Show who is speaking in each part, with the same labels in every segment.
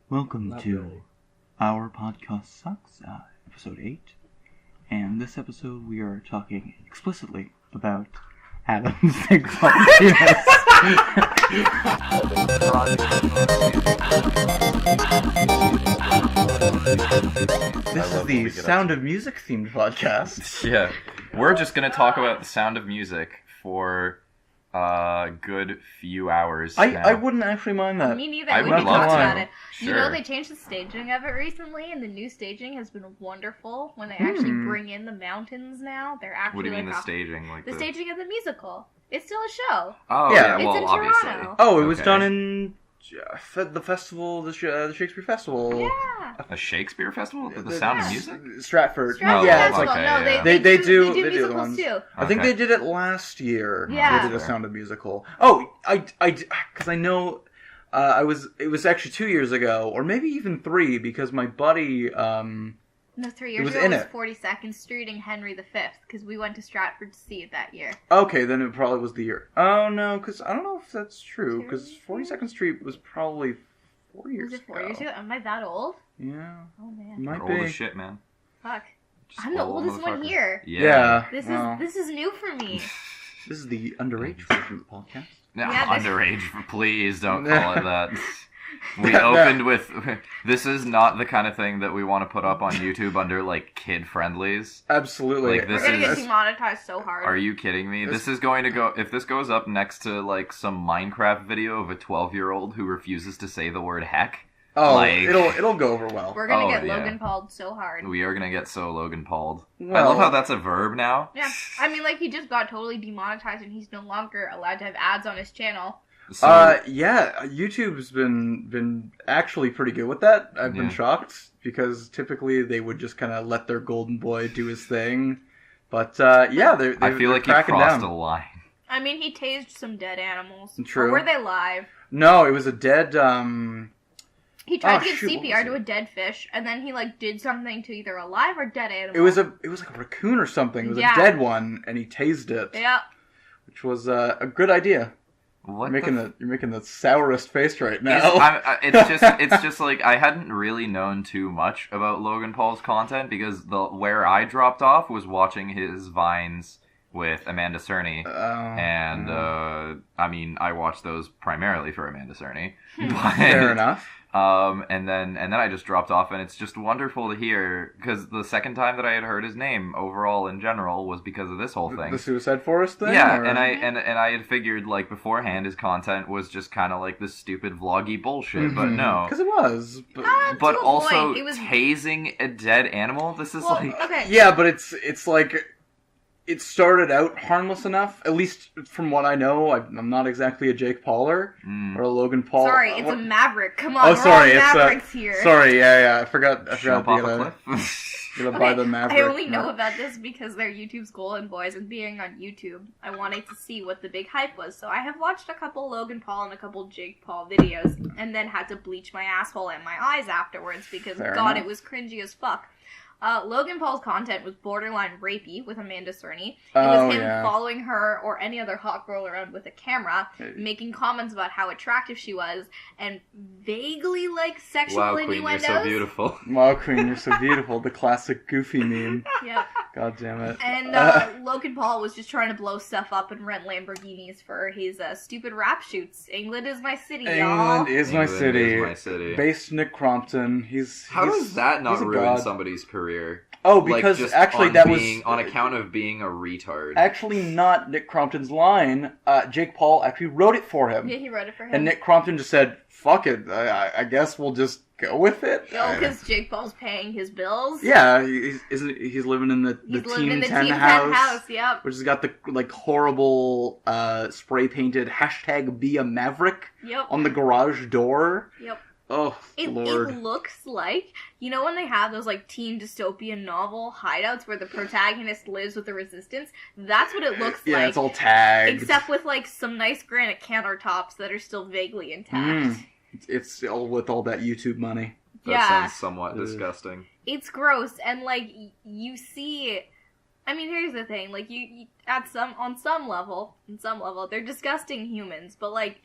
Speaker 1: Welcome to Our Podcast Sucks, episode 8. And this episode we are talking explicitly about Adam's sexual penis. This is the Sound of Music themed podcast.
Speaker 2: Yeah, we're just going to talk about the sound of music for a good few hours now.
Speaker 1: I wouldn't actually mind that.
Speaker 3: Me neither.
Speaker 2: I
Speaker 3: We
Speaker 2: would
Speaker 3: can
Speaker 2: love
Speaker 3: talk
Speaker 2: to.
Speaker 3: about it.
Speaker 2: Sure.
Speaker 3: You know, they changed the staging of it recently, and the new staging has been wonderful. When they actually bring in the mountains now, they're actually
Speaker 2: What do you mean
Speaker 3: like
Speaker 2: the staging? Like
Speaker 3: the staging of the musical. It's still a show.
Speaker 2: Oh,
Speaker 1: Yeah.
Speaker 2: yeah, well,
Speaker 3: It's in
Speaker 2: obviously.
Speaker 3: Toronto.
Speaker 1: Oh, it was
Speaker 2: Okay.
Speaker 1: done in the festival, the Shakespeare Festival.
Speaker 3: Yeah.
Speaker 2: A Shakespeare festival? The Sound of Music?
Speaker 1: Stratford.
Speaker 3: Stratford
Speaker 1: Yeah, it's
Speaker 3: Festival.
Speaker 1: like
Speaker 2: okay,
Speaker 3: no,
Speaker 2: yeah.
Speaker 3: they
Speaker 1: They do
Speaker 3: musicals
Speaker 1: ones.
Speaker 3: too.
Speaker 1: I think
Speaker 2: Okay.
Speaker 1: they did it last year.
Speaker 3: Yeah.
Speaker 1: They did a Sound of Musical. Oh, because I know, it was actually 2 years ago, or maybe even 3, because my buddy,
Speaker 3: No, 3
Speaker 1: It
Speaker 3: years
Speaker 1: was
Speaker 3: ago
Speaker 1: in
Speaker 3: it was
Speaker 1: it.
Speaker 3: 42nd Street and Henry V, because we went to Stratford to see it that year.
Speaker 1: okay, then it probably was the year. Oh, no, because I don't know if that's true, because 42nd Street was probably 4 years
Speaker 3: Was
Speaker 1: ago.
Speaker 3: it 4 years ago? Am I that old?
Speaker 1: Yeah,
Speaker 3: Oh, man.
Speaker 1: it might
Speaker 2: You're
Speaker 1: be.
Speaker 2: old as shit, man.
Speaker 3: Fuck.
Speaker 2: Just
Speaker 3: I'm the
Speaker 2: old
Speaker 3: oldest one
Speaker 2: motherfucker.
Speaker 3: here.
Speaker 1: Yeah,
Speaker 3: This
Speaker 1: well,
Speaker 3: is new for me.
Speaker 1: this is the underage version of the podcast.
Speaker 2: No,
Speaker 3: Yeah, that's-
Speaker 2: underage, please don't call it that. We opened with, this is not the kind of thing that we want to put up on YouTube under, like, kid-friendlies.
Speaker 1: Absolutely.
Speaker 2: Like,
Speaker 3: We're
Speaker 2: this
Speaker 3: gonna get
Speaker 2: is-
Speaker 3: demonetized so hard.
Speaker 2: Are you kidding me? This is going to go, if this goes up next to, like, some Minecraft video of a 12-year-old who refuses to say the word heck,
Speaker 1: Oh,
Speaker 2: like-
Speaker 1: it'll go over well.
Speaker 3: We're gonna
Speaker 2: Oh,
Speaker 3: get
Speaker 2: yeah.
Speaker 3: Logan Pauled so hard.
Speaker 2: we are going to get so Logan Pauled. I
Speaker 1: Well-
Speaker 2: love how that's a verb now.
Speaker 3: Yeah, I mean, like, he just got totally demonetized and he's no longer allowed to have ads on his channel.
Speaker 2: So,
Speaker 1: Yeah, YouTube's been actually pretty good with that. I've been
Speaker 2: Yeah.
Speaker 1: shocked, because typically they would just kind of let their golden boy do his thing. But, yeah, they're
Speaker 2: I feel like you
Speaker 1: cracking
Speaker 2: crossed
Speaker 1: down.
Speaker 2: a line.
Speaker 3: I mean, he tased some dead animals.
Speaker 1: True.
Speaker 3: Or were they live?
Speaker 1: No, it was a dead,
Speaker 3: He tried
Speaker 1: Oh,
Speaker 3: to give
Speaker 1: shoot, what
Speaker 3: CPR
Speaker 1: was
Speaker 3: to a dead fish, and then he, like, did something to either a live or dead animal.
Speaker 1: it was like a raccoon or something. It was
Speaker 3: Yeah.
Speaker 1: a dead one, and he tased it,
Speaker 3: Yeah.
Speaker 1: which was a good idea.
Speaker 2: What
Speaker 1: You're making the sourest face right now.
Speaker 2: it's just like I hadn't really known too much about Logan Paul's content because where I dropped off was watching his vines with Amanda Cerny, and I mean I watched those primarily for Amanda Cerny. But,
Speaker 1: Fair enough.
Speaker 2: and then I just dropped off, and it's just wonderful to hear because the second time that I had heard his name overall in general was because of this whole thing.
Speaker 1: The Suicide Forest thing?
Speaker 2: Yeah,
Speaker 1: or-
Speaker 2: and I had figured like beforehand his content was just kind of like this stupid vloggy bullshit, but no.
Speaker 1: Because it was. But,
Speaker 2: But
Speaker 3: To a
Speaker 2: also
Speaker 3: point, it was-
Speaker 2: tasing a dead animal. This is
Speaker 3: Well,
Speaker 2: like
Speaker 3: okay.
Speaker 1: yeah, but it's like... It started out harmless enough, at least from what I know. I'm not exactly a Jake Pauler or a Logan Paul.
Speaker 3: Sorry, it's
Speaker 1: what-
Speaker 3: a Maverick. Come on,
Speaker 1: Oh,
Speaker 3: we're
Speaker 1: sorry,
Speaker 3: all
Speaker 1: it's
Speaker 3: Mavericks here.
Speaker 1: Sorry, yeah, I forgot.
Speaker 2: jump
Speaker 1: to
Speaker 2: off
Speaker 1: get
Speaker 2: a cliff.
Speaker 1: Gonna buy the Maverick.
Speaker 3: I only know about this because they're YouTube's Golden Boys, and being on YouTube, I wanted to see what the big hype was. So I have watched a couple Logan Paul and a couple Jake Paul videos, and then had to bleach my asshole and my eyes afterwards because,
Speaker 1: Fair
Speaker 3: God,
Speaker 1: enough.
Speaker 3: it was cringy as fuck. Logan Paul's content was borderline rapey with Amanda Cerny. It
Speaker 1: Oh,
Speaker 3: was him
Speaker 1: yeah.
Speaker 3: following her or any other hot girl around with a camera, making comments about how attractive she was, and vaguely, like, sexual
Speaker 2: Wow, Queen, you're
Speaker 3: innuendos.
Speaker 2: so beautiful.
Speaker 1: Wow, Queen, you're so beautiful. The classic Goofy meme.
Speaker 3: Yep.
Speaker 1: God damn it.
Speaker 3: And Logan Paul was just trying to blow stuff up and rent Lamborghinis for his stupid rap shoots. England is my city, y'all.
Speaker 1: England is my
Speaker 2: England
Speaker 1: city.
Speaker 2: is my city.
Speaker 1: Based Nick Crompton.
Speaker 2: How does that not
Speaker 1: he's a
Speaker 2: ruin
Speaker 1: god.
Speaker 2: somebody's career?
Speaker 1: Oh,
Speaker 2: Like,
Speaker 1: because
Speaker 2: just
Speaker 1: actually
Speaker 2: on
Speaker 1: that
Speaker 2: being,
Speaker 1: was
Speaker 2: on account of being a retard.
Speaker 1: actually not Nick Crompton's line. Jake Paul actually wrote it for him,
Speaker 3: Yeah, he wrote it for him.
Speaker 1: and Nick Crompton just said, "Fuck it, I guess we'll just go with it."
Speaker 3: because Jake Paul's paying his bills.
Speaker 1: Yeah, he's living in the
Speaker 3: He's living
Speaker 1: Team
Speaker 3: in the
Speaker 1: 10
Speaker 3: Team 10
Speaker 1: house,
Speaker 3: house, yep.
Speaker 1: which has got the like horrible spray painted hashtag be a maverick
Speaker 3: Yep.
Speaker 1: on the garage door.
Speaker 3: Yep.
Speaker 1: Oh
Speaker 3: It
Speaker 1: Lord.
Speaker 3: looks like, you know when they have those, like, teen dystopian novel hideouts where the protagonist lives with the resistance? That's what it looks
Speaker 1: Yeah,
Speaker 3: like.
Speaker 1: it's all tagged.
Speaker 3: Except with, like, some nice granite countertops that are still vaguely intact.
Speaker 1: It's all with all that YouTube money.
Speaker 2: That
Speaker 3: Yeah.
Speaker 2: sounds somewhat disgusting.
Speaker 3: It's gross, and, like, you see... I mean, here's the thing, like, you on some level, they're disgusting humans, but, like,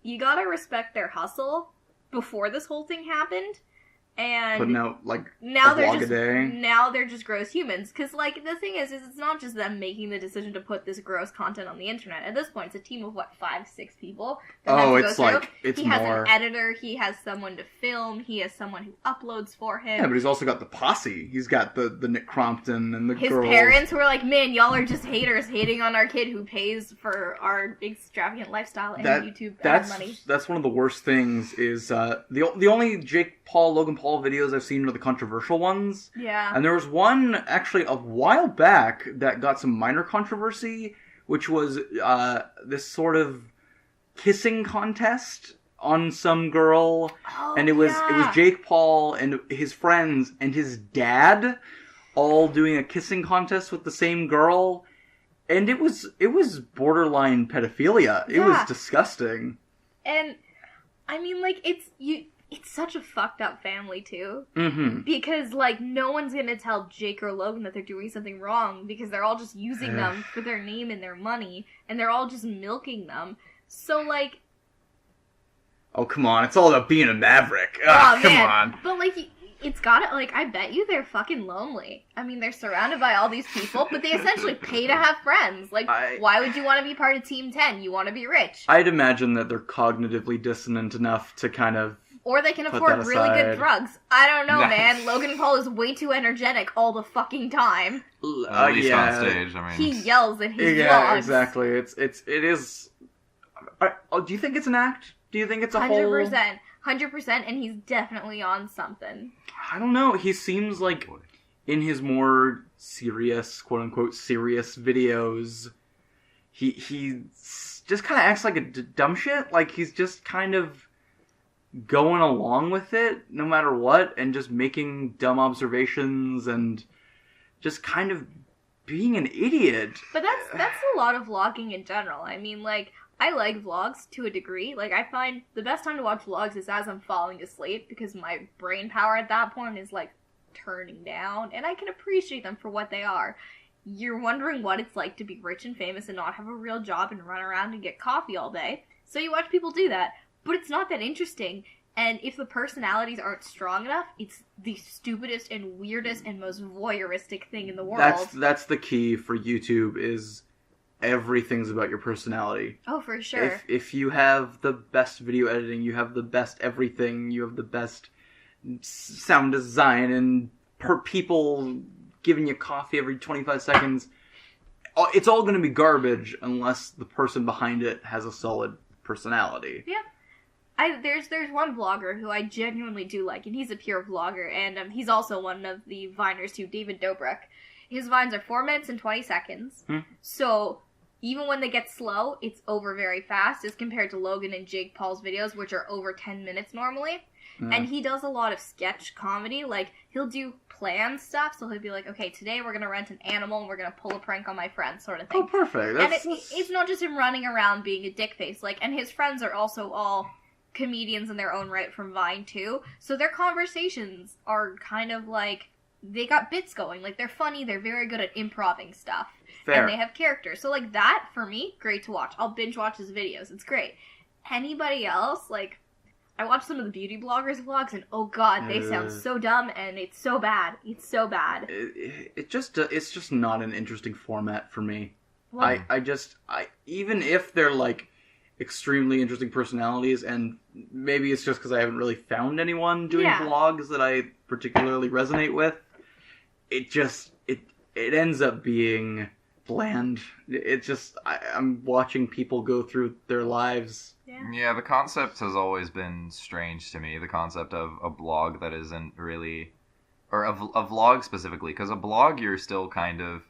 Speaker 3: you gotta respect their hustle, before this whole thing happened. And
Speaker 1: putting out, like,
Speaker 3: now
Speaker 1: a
Speaker 3: they're
Speaker 1: vlog
Speaker 3: just
Speaker 1: a day.
Speaker 3: now they're just gross humans. Because, like, the thing is it's not just them making the decision to put this gross content on the internet. At this point, it's a team of, 5-6 people that have to go through.
Speaker 1: It's
Speaker 3: he has
Speaker 1: more.
Speaker 3: an editor, he has someone to film, he has someone who uploads for him.
Speaker 1: Yeah, but he's also got the posse. He's got the Nick Crompton and the
Speaker 3: His
Speaker 1: girls.
Speaker 3: parents were like, man, y'all are just haters hating on our kid who pays for our extravagant lifestyle and YouTube money.
Speaker 1: That's one of the worst things is the only Jake Paul, Logan Paul videos I've seen are the controversial ones.
Speaker 3: Yeah.
Speaker 1: And there was one actually a while back that got some minor controversy, which was this sort of kissing contest on some girl.
Speaker 3: Oh,
Speaker 1: and it was Jake Paul and his friends and his dad all doing a kissing contest with the same girl. And it was borderline pedophilia. It was disgusting.
Speaker 3: And I mean, like, it's such a fucked up family, too.
Speaker 1: Mm-hmm.
Speaker 3: Because, like, no one's gonna tell Jake or Logan that they're doing something wrong because they're all just using them for their name and their money, and they're all just milking them. So, like...
Speaker 1: Oh, come on. It's all about being a maverick. Come on.
Speaker 3: But, like, it's gotta... Like, I bet you they're fucking lonely. I mean, they're surrounded by all these people, but they essentially pay to have friends. Like, why would you want to be part of Team 10? You want to be rich.
Speaker 1: I'd imagine that they're cognitively dissonant enough to kind of...
Speaker 3: Or they can afford really good drugs. I don't know, man. Logan Paul is way too energetic all the fucking time.
Speaker 2: At least on stage, I mean...
Speaker 3: He yells in his vlogs.
Speaker 1: Yeah, exactly. It is... do you think it's an act? Do you think it's a
Speaker 3: 100%. 100%, and he's definitely on something.
Speaker 1: I don't know. He seems like in his more serious, quote-unquote, serious videos, he just kind of acts like a dumb shit. Like, he's just kind of going along with it, no matter what, and just making dumb observations and just kind of being an idiot.
Speaker 3: But that's a lot of vlogging in general. I mean, like, I like vlogs to a degree. Like, I find the best time to watch vlogs is as I'm falling asleep, because my brain power at that point is, like, turning down, and I can appreciate them for what they are. You're wondering what it's like to be rich and famous and not have a real job and run around and get coffee all day. So you watch people do that, but it's not that interesting. And if the personalities aren't strong enough, it's the stupidest and weirdest and most voyeuristic thing in the world.
Speaker 1: That's the key for YouTube is... everything's about your personality.
Speaker 3: Oh, for sure.
Speaker 1: If you have the best video editing, you have the best everything, you have the best sound design, and people giving you coffee every 25 seconds, it's all going to be garbage unless the person behind it has a solid personality.
Speaker 3: Yeah. There's one vlogger who I genuinely do like, and he's a pure vlogger, and he's also one of the Viners too, David Dobrik. His Vines are 4 minutes and 20 seconds, so... even when they get slow, it's over very fast as compared to Logan and Jake Paul's videos, which are over 10 minutes normally. And he does a lot of sketch comedy. Like, he'll do planned stuff, so he'll be like, okay, today we're going to rent an animal and we're going to pull a prank on my friend, sort of thing.
Speaker 1: Oh, perfect.
Speaker 3: And it's not just him running around being a dick face. Like, and his friends are also all comedians in their own right from Vine, too. So their conversations are kind of like... they got bits going. Like, they're funny, they're very good at improvising stuff. Fair. And they have characters. So, like, that, for me, great to watch. I'll binge watch his videos. It's great. Anybody else, like, I watch some of the beauty bloggers' vlogs, and oh god, they sound so dumb, and it's so bad. It's so bad.
Speaker 1: It's just not an interesting format for me.
Speaker 3: Well,
Speaker 1: I even if they're, like, extremely interesting personalities, and maybe it's just because I haven't really found anyone doing vlogs that I particularly resonate with, it ends up being bland. It just, I'm watching people go through their lives.
Speaker 2: Yeah, the concept has always been strange to me, the concept of a blog that isn't really, or a vlog specifically, because a blog you're still kind of,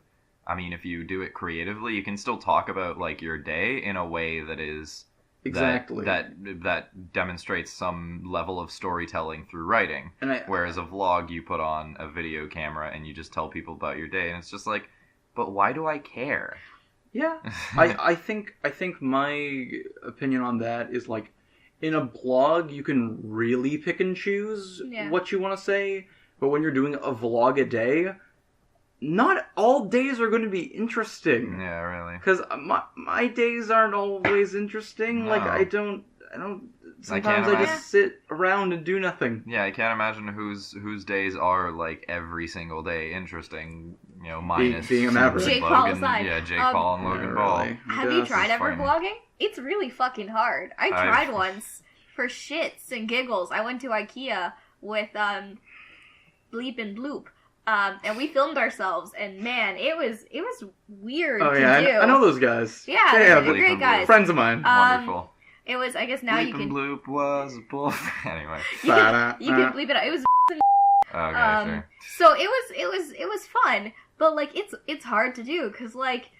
Speaker 2: I mean, if you do it creatively, you can still talk about, like, your day in a way that is...
Speaker 1: exactly.
Speaker 2: That demonstrates some level of storytelling through writing. Whereas a vlog, you put on a video camera and you just tell people about your day, and it's just like, but why do I care?
Speaker 1: Yeah. I think my opinion on that is, like, in a blog, you can really pick and choose what you want to say, but when you're doing a vlog a day... not all days are going to be interesting.
Speaker 2: Yeah, really.
Speaker 1: Because my days aren't always interesting.
Speaker 2: No.
Speaker 1: Like, I don't sometimes I just sit around and do nothing.
Speaker 2: Yeah, I can't imagine whose days are like every single day interesting. You know, minus
Speaker 1: being a Maverick.
Speaker 3: Jake Paul aside.
Speaker 2: Yeah, Jake Paul and Logan Paul.
Speaker 1: Really.
Speaker 3: Have you tried ever vlogging? It's really fucking hard. I tried once for shits and giggles. I went to IKEA with Bleep and Bloop. And we filmed ourselves, and man, it was weird to do.
Speaker 1: I know those guys.
Speaker 3: Yeah, they're great guys.
Speaker 1: Friends of mine.
Speaker 2: Wonderful.
Speaker 3: It was, I guess now
Speaker 2: Bleep
Speaker 3: you can...
Speaker 2: and Bloop was a bull... Anyway.
Speaker 3: You can bleep it out. It was...
Speaker 2: Okay, sure.
Speaker 3: So it was fun, but like it's hard to do, because like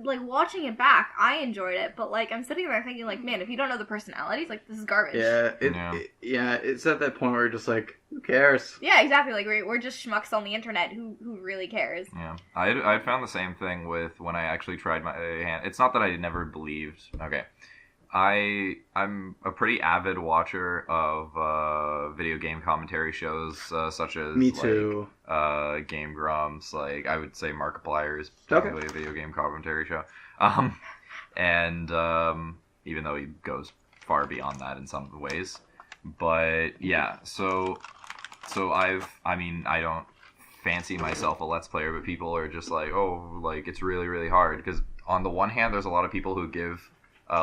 Speaker 3: watching it back, I enjoyed it, but like I'm sitting there thinking like, man, if you don't know the personalities, like this is garbage.
Speaker 1: It's at that point where you're just like, who cares?
Speaker 3: Yeah, exactly. Like we're just schmucks on the internet. Who really cares?
Speaker 2: Yeah, I found the same thing with when I actually tried my hand. It's not that I never believed. Okay. I'm a pretty avid watcher of video game commentary shows, such as
Speaker 1: Me too.
Speaker 2: Like, Game Grumps. Like I would say Markiplier is technically a video game commentary show. And even though he goes far beyond that in some ways, but yeah. So I don't fancy myself a Let's Player, but people are just like, oh, like it's really really hard, because on the one hand, there's a lot of people who give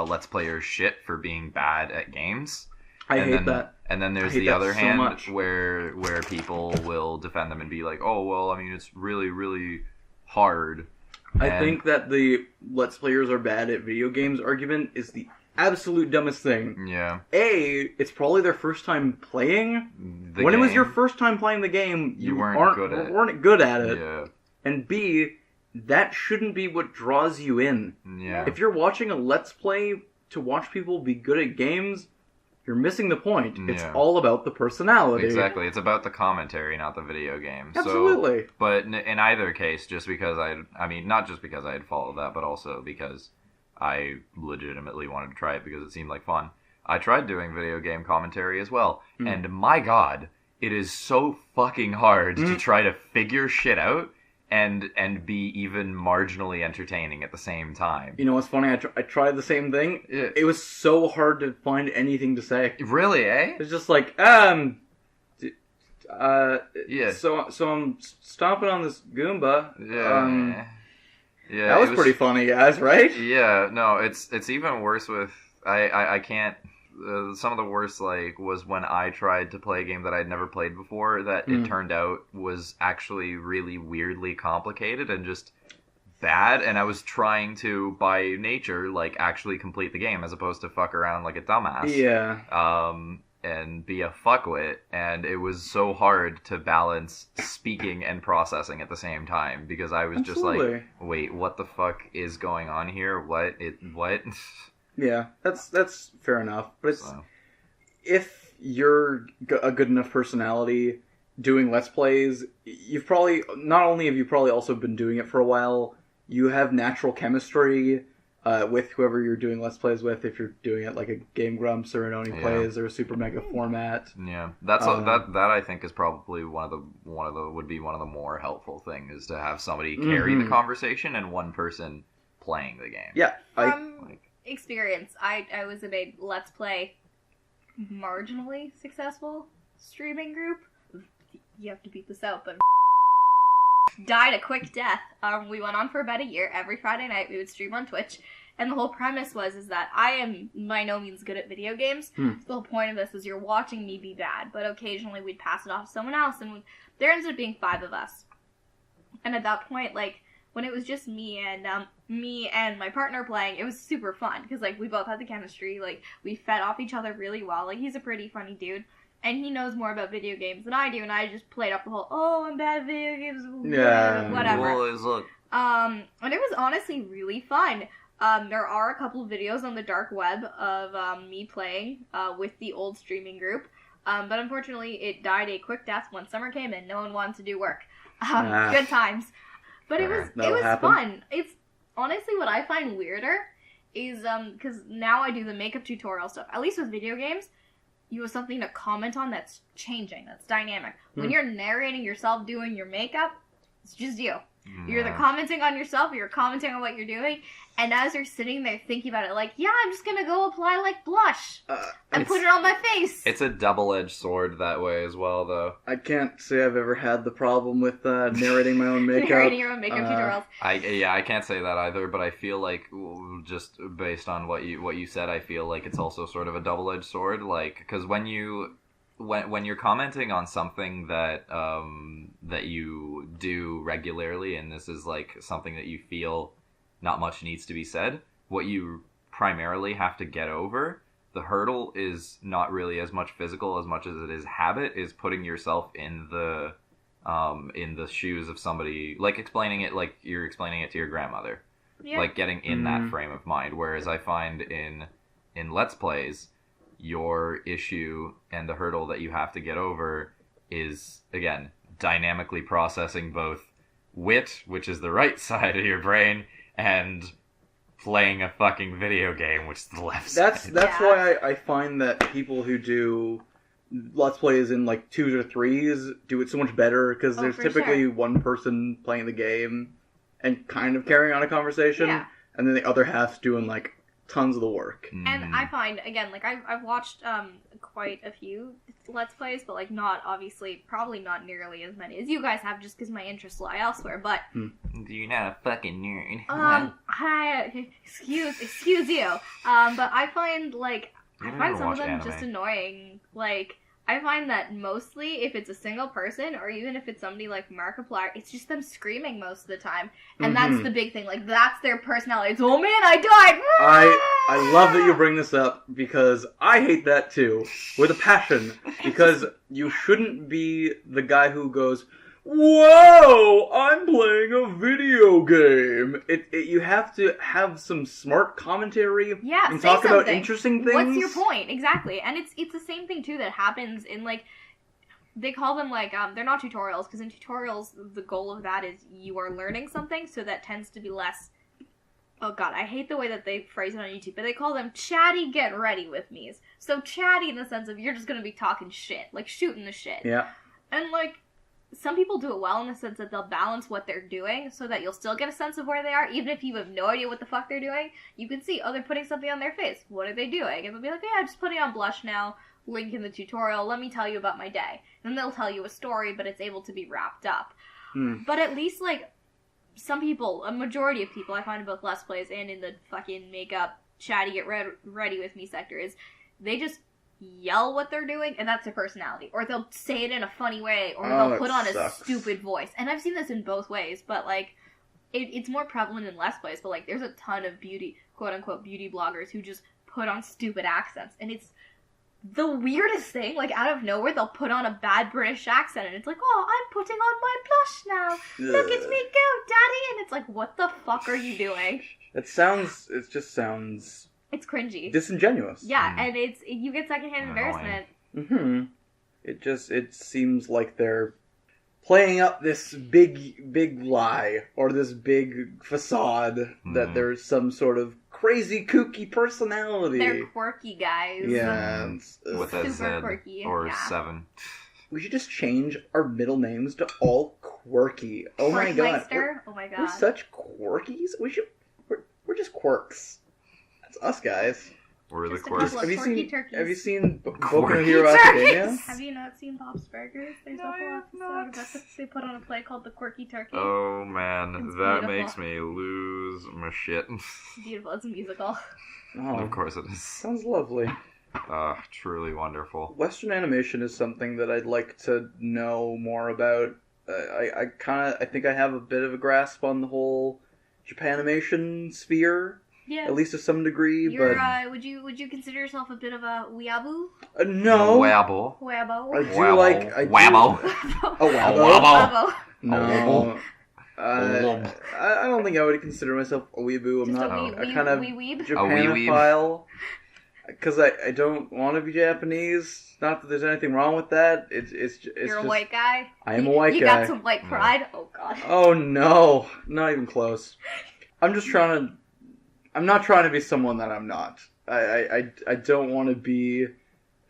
Speaker 2: Let's Players shit for being bad at games.
Speaker 1: I hate that.
Speaker 2: And then there's the other hand where people will defend them and be like, oh, well, I mean, it's really, really hard.
Speaker 1: I think that the Let's Players are bad at video games argument is the absolute dumbest thing.
Speaker 2: Yeah.
Speaker 1: A, it's probably their first time playing. When it was your first time playing the game, you weren't good at it.
Speaker 2: Yeah.
Speaker 1: And B, that shouldn't be what draws you in.
Speaker 2: Yeah.
Speaker 1: If you're watching a Let's Play to watch people be good at games, you're missing the point.
Speaker 2: Yeah.
Speaker 1: It's all about the personality.
Speaker 2: Exactly. It's about the commentary, not the video game.
Speaker 1: Absolutely.
Speaker 2: So, but in either case, just because not just because I had followed that, but also because I legitimately wanted to try it because it seemed like fun, I tried doing video game commentary as well. And my God, it is so fucking hard to try to figure shit out and be even marginally entertaining at the same time.
Speaker 1: You know what's funny? I tried the same thing. It was so hard to find anything to say.
Speaker 2: Really, eh?
Speaker 1: It's just like,
Speaker 2: yeah.
Speaker 1: So I'm stomping on this Goomba.
Speaker 2: Yeah. Yeah.
Speaker 1: That was pretty funny, guys, right?
Speaker 2: Yeah. No, it's even worse with I can't. Some of the worst was when I tried to play a game that I'd never played before that it turned out was actually really weirdly complicated and just bad, and I was trying to, by nature, actually complete the game as opposed to fuck around like a dumbass.
Speaker 1: Yeah.
Speaker 2: And be a fuckwit, and it was so hard to balance speaking and processing at the same time because I was just like, wait, what the fuck is going on here? What?
Speaker 1: Yeah, that's fair enough. But if you're a good enough personality doing Let's Plays, you've probably, not only have you probably also been doing it for a while, you have natural chemistry with whoever you're doing Let's Plays with, if you're doing it like a Game Grumps or an Oni Plays or a Super Mega format.
Speaker 2: Yeah, that's that I think is probably one of the more helpful things, is to have somebody carry the conversation and one person playing the game.
Speaker 1: Yeah,
Speaker 3: experience. I was in a Let's Play marginally successful streaming group. You have to beat this out, but died a quick death. We went on for about a year. Every Friday night we would stream on Twitch, and the whole premise is that I am by no means good at video games. So the whole point of this is you're watching me be bad, but occasionally we'd pass it off to someone else, and there ended up being 5 of us. And at that point, when it was just me and my partner playing, it was super fun because we both had the chemistry. We fed off each other really well. He's a pretty funny dude, and he knows more about video games than I do. And I just played up the whole, oh, I'm bad at video games, whatever. And it was honestly really fun. There are a couple of videos on the dark web of me playing with the old streaming group, but unfortunately, it died a quick death when summer came and no one wanted to do work. Good times. But it was fun. It's honestly what I find weirder is because now I do the makeup tutorial stuff. At least with video games, you have something to comment on that's changing, that's dynamic. When you're narrating yourself doing your makeup, it's just you. You're either commenting on yourself or you're commenting on what you're doing. And as you're sitting there thinking about it, like, yeah, I'm just gonna go apply, like, blush and put it on my face.
Speaker 2: It's a double-edged sword that way as well, though.
Speaker 1: I can't say I've ever had the problem with narrating my own makeup.
Speaker 3: Narrating your own makeup tutorials.
Speaker 2: I can't say that either, but I feel like, just based on what you said, I feel like it's also sort of a double-edged sword, like, because when you're commenting on something that that you do regularly, and this is, like, something that you feel not much needs to be said, what you primarily have to get over, the hurdle is not really as much physical as much as it is habit, is putting yourself in the shoes of somebody, like explaining it like you're explaining it to your grandmother. Yeah. Like getting in that frame of mind. Whereas I find in Let's Plays, your issue and the hurdle that you have to get over is, again, dynamically processing both wit, which is the right side of your brain, and playing a fucking video game, which is the left side.
Speaker 1: That's why I find that people who do Let's Plays in, like, 2s or 3s do it so much better, because there's typically one person playing the game and kind of carrying on a conversation, and then the other half's doing, like, tons of the work.
Speaker 3: And I find, again, like, I've watched quite a few Let's Plays, but, like, probably not nearly as many as you guys have, just because my interests lie elsewhere, but...
Speaker 2: You're not a fucking nerd.
Speaker 3: Excuse you. But I find, like, I find some of them just annoying. Like, I find that mostly, if it's a single person, or even if it's somebody like Markiplier, it's just them screaming most of the time. And that's the big thing. Like, that's their personality. It's, oh man, I died!
Speaker 1: I love that you bring this up, because I hate that too, with a passion. Because you shouldn't be the guy who goes, whoa, I'm playing a video game. You have to have some smart commentary and talk about interesting things.
Speaker 3: What's your point? Exactly. And it's the same thing, too, that happens in, like, they call them, like, they're not tutorials, because in tutorials, the goal of that is you are learning something, so that tends to be less, oh god, I hate the way that they phrase it on YouTube, but they call them chatty get ready with me's. So chatty in the sense of you're just gonna be talking shit, like shooting the shit.
Speaker 1: Yeah.
Speaker 3: And, like, some people do it well in the sense that they'll balance what they're doing so that you'll still get a sense of where they are, even if you have no idea what the fuck they're doing. You can see, oh, they're putting something on their face. What are they doing? And they'll be like, yeah, I'm just putting on blush now. Link in the tutorial. Let me tell you about my day. And then they'll tell you a story, but it's able to be wrapped up. But at least, like, some people, a majority of people I find in both Let's Plays and in the fucking makeup, chatty, get ready with me sector is, they just yell what they're doing, and that's their personality. Or they'll say it in a funny way, or they'll put on a stupid voice. And I've seen this in both ways, but, like, it's more prevalent in Let's Plays, but, like, there's a ton of beauty, quote-unquote, beauty bloggers who just put on stupid accents. And it's the weirdest thing, like, out of nowhere, they'll put on a bad British accent, and it's like, oh, I'm putting on my blush now. Look at me go, daddy. And it's like, what the fuck are you doing?
Speaker 1: It just sounds...
Speaker 3: It's cringy.
Speaker 1: Disingenuous.
Speaker 3: Yeah, and you get secondhand embarrassment.
Speaker 1: It seems like they're playing up this big lie, or this big facade that there's some sort of crazy, kooky personality.
Speaker 3: They're quirky guys.
Speaker 1: Yeah.
Speaker 2: With a Z
Speaker 3: quirky.
Speaker 2: Or 7.
Speaker 1: We should just change our middle names to all Quirky. Oh my god.
Speaker 3: Oh my god.
Speaker 1: We're such quirkies. We're just quirks. That's us, guys.
Speaker 2: We're the quirks.
Speaker 1: Have you seen Boku no Hero Academia?
Speaker 3: Have you not seen Bob's Burgers? There's a whole episode they put on a play called The Quirky Turkey.
Speaker 2: Oh man, that makes me lose my shit.
Speaker 3: It's beautiful. It's a musical.
Speaker 1: Oh,
Speaker 2: of course it is.
Speaker 1: Sounds lovely.
Speaker 2: Truly wonderful.
Speaker 1: Western animation is something that I'd like to know more about. I think I have a bit of a grasp on the whole Japanimation sphere.
Speaker 3: Yeah.
Speaker 1: At least to some degree,
Speaker 3: You're,
Speaker 1: but...
Speaker 3: would you consider yourself a bit of a weeaboo?
Speaker 1: No.
Speaker 2: Wabble.
Speaker 3: Wabbo.
Speaker 1: I do like...
Speaker 2: Wabbo.
Speaker 1: A wabbo?
Speaker 3: Wabbo.
Speaker 1: No. I don't think I would consider myself a weeaboo. I'm
Speaker 3: Just
Speaker 1: not a kind of
Speaker 3: weeb?
Speaker 1: Japanophile. Because I don't want to be Japanese. Not that there's anything wrong with that. It's
Speaker 3: You're
Speaker 1: just,
Speaker 3: a white guy?
Speaker 1: I am a white guy.
Speaker 3: You got some white pride? Oh, God.
Speaker 1: Oh, no. Not even close. I'm not trying to be someone that I'm not. I don't want to be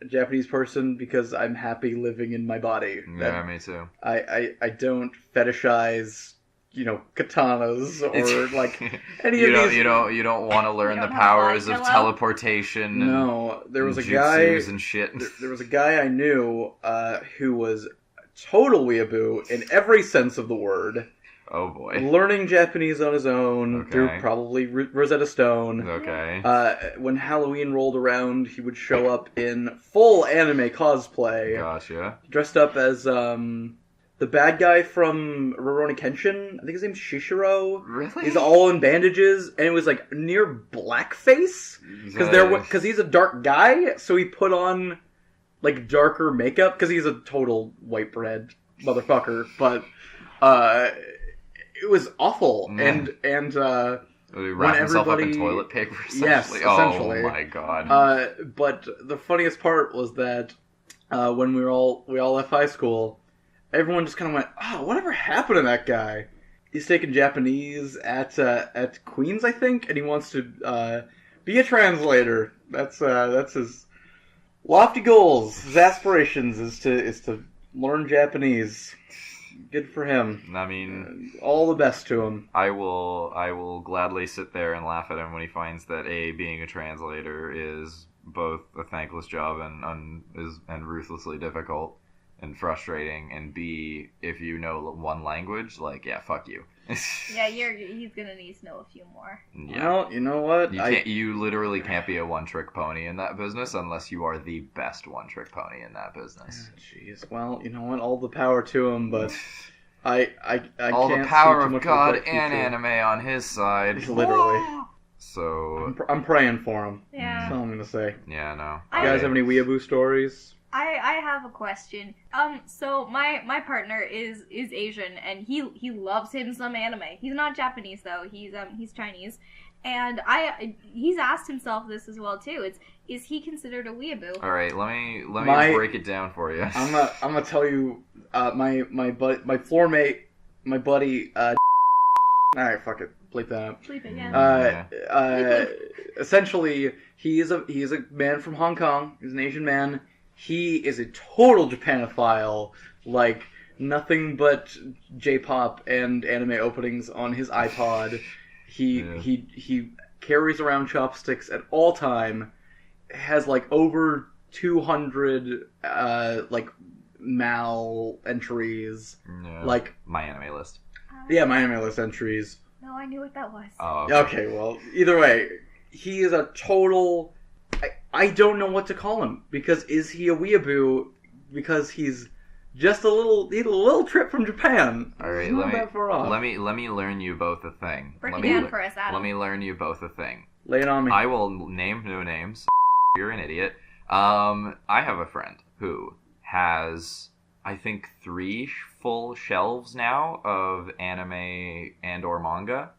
Speaker 1: a Japanese person because I'm happy living in my body.
Speaker 2: Yeah, me too.
Speaker 1: I don't fetishize katanas or like any
Speaker 2: you
Speaker 1: of these.
Speaker 2: You don't want to learn the
Speaker 3: don't have
Speaker 2: powers
Speaker 3: body
Speaker 2: of
Speaker 3: pillow?
Speaker 2: teleportation.
Speaker 1: No, there was a
Speaker 2: jutsus
Speaker 1: guy
Speaker 2: and shit.
Speaker 1: There was a guy I knew who was total weeaboo in every sense of the word.
Speaker 2: Oh boy.
Speaker 1: Learning Japanese on his own through probably Rosetta Stone.
Speaker 2: Okay.
Speaker 1: When Halloween rolled around, he would show up in full anime cosplay.
Speaker 2: Gotcha.
Speaker 1: Dressed up as the bad guy from Rurouni Kenshin. I think his name's Shishiro.
Speaker 2: Really?
Speaker 1: He's all in bandages, and it was like near blackface because he's a dark guy, so he put on like darker makeup because he's a total white bread motherfucker. But it was awful, and
Speaker 2: he wrapped himself up in toilet paper.
Speaker 1: Yes, essentially.
Speaker 2: Oh my god.
Speaker 1: But the funniest part was that when we all left high school, everyone just kind of went, "Oh, whatever happened to that guy?" He's taking Japanese at Queens, I think, and he wants to be a translator. That's his lofty goals. His aspirations is to learn Japanese. Good for him.
Speaker 2: I mean,
Speaker 1: all the best to him.
Speaker 2: I will gladly sit there and laugh at him when he finds that being a translator is both a thankless job and ruthlessly difficult and frustrating, and B, if you know one language, like, yeah, fuck you.
Speaker 3: Yeah, he's gonna need to know a few more.
Speaker 2: Yeah.
Speaker 1: Well, you know what?
Speaker 2: You literally can't be a one-trick pony in that business unless you are the best one-trick pony in that business.
Speaker 1: Jeez, well, you know what? All the power to him, but I
Speaker 2: all
Speaker 1: can't
Speaker 2: the power
Speaker 1: see too much
Speaker 2: of God
Speaker 1: the
Speaker 2: and anime on his side.
Speaker 1: Literally.
Speaker 2: So
Speaker 1: I'm praying for him.
Speaker 3: Yeah.
Speaker 1: That's all I'm gonna say.
Speaker 2: Yeah, no.
Speaker 1: You guys have any weeaboo stories?
Speaker 3: I have a question. So my partner is Asian, and he loves him some anime. He's not Japanese though. He's Chinese, and he's asked himself this as well too. Is he considered a weeaboo?
Speaker 2: All right, let me break it down for you.
Speaker 1: I'm gonna tell you. My floor mate, my buddy. All right, fuck it. Bleep that out.
Speaker 3: Bleep it, yeah.
Speaker 1: Essentially, he is a man from Hong Kong. He's an Asian man. He is a total Japanophile, like nothing but J-pop and anime openings on his iPod. He carries around chopsticks at all time. Has like over 200 like Mal entries.
Speaker 2: No,
Speaker 1: like
Speaker 2: my anime list.
Speaker 1: Yeah, my anime list entries.
Speaker 3: No, I knew what that was.
Speaker 2: Oh,
Speaker 1: okay. Well, either way, he is a total. I don't know what to call him, because is he a weeaboo because he's just a little trip from Japan?
Speaker 2: All right, let me learn you both a thing.
Speaker 3: Break it down for us, Adam.
Speaker 2: Let me learn you both a thing.
Speaker 1: Lay it on me.
Speaker 2: I will name no names. You're an idiot. I have a friend who has, I think, 3 full shelves now of anime and or manga.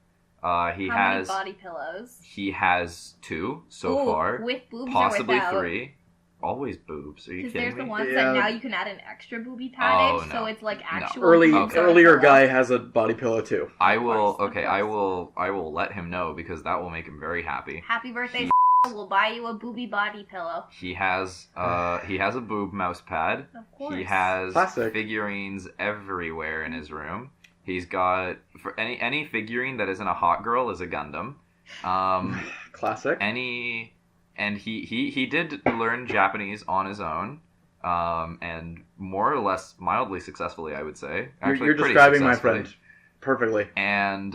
Speaker 2: How
Speaker 3: many body pillows?
Speaker 2: He has 2 so far.
Speaker 3: With boobs
Speaker 2: possibly
Speaker 3: or without?
Speaker 2: 3. Always boobs. Are you kidding me?
Speaker 3: Because there's the ones that now you can add an extra booby paddage, so it's like actual.
Speaker 1: Earlier guy has a body pillow too.
Speaker 2: I will. Okay, I will let him know, because that will make him very happy.
Speaker 3: Happy birthday! We'll buy you a booby body pillow.
Speaker 2: He has a boob mouse pad.
Speaker 3: Of course.
Speaker 2: He has
Speaker 1: Classic.
Speaker 2: figurines everywhere in his room. He's got, for any figurine that isn't a hot girl is a Gundam.
Speaker 1: Classic.
Speaker 2: And he did learn Japanese on his own, and more or less mildly successfully, I would say. Actually,
Speaker 1: you're describing my friend perfectly.
Speaker 2: And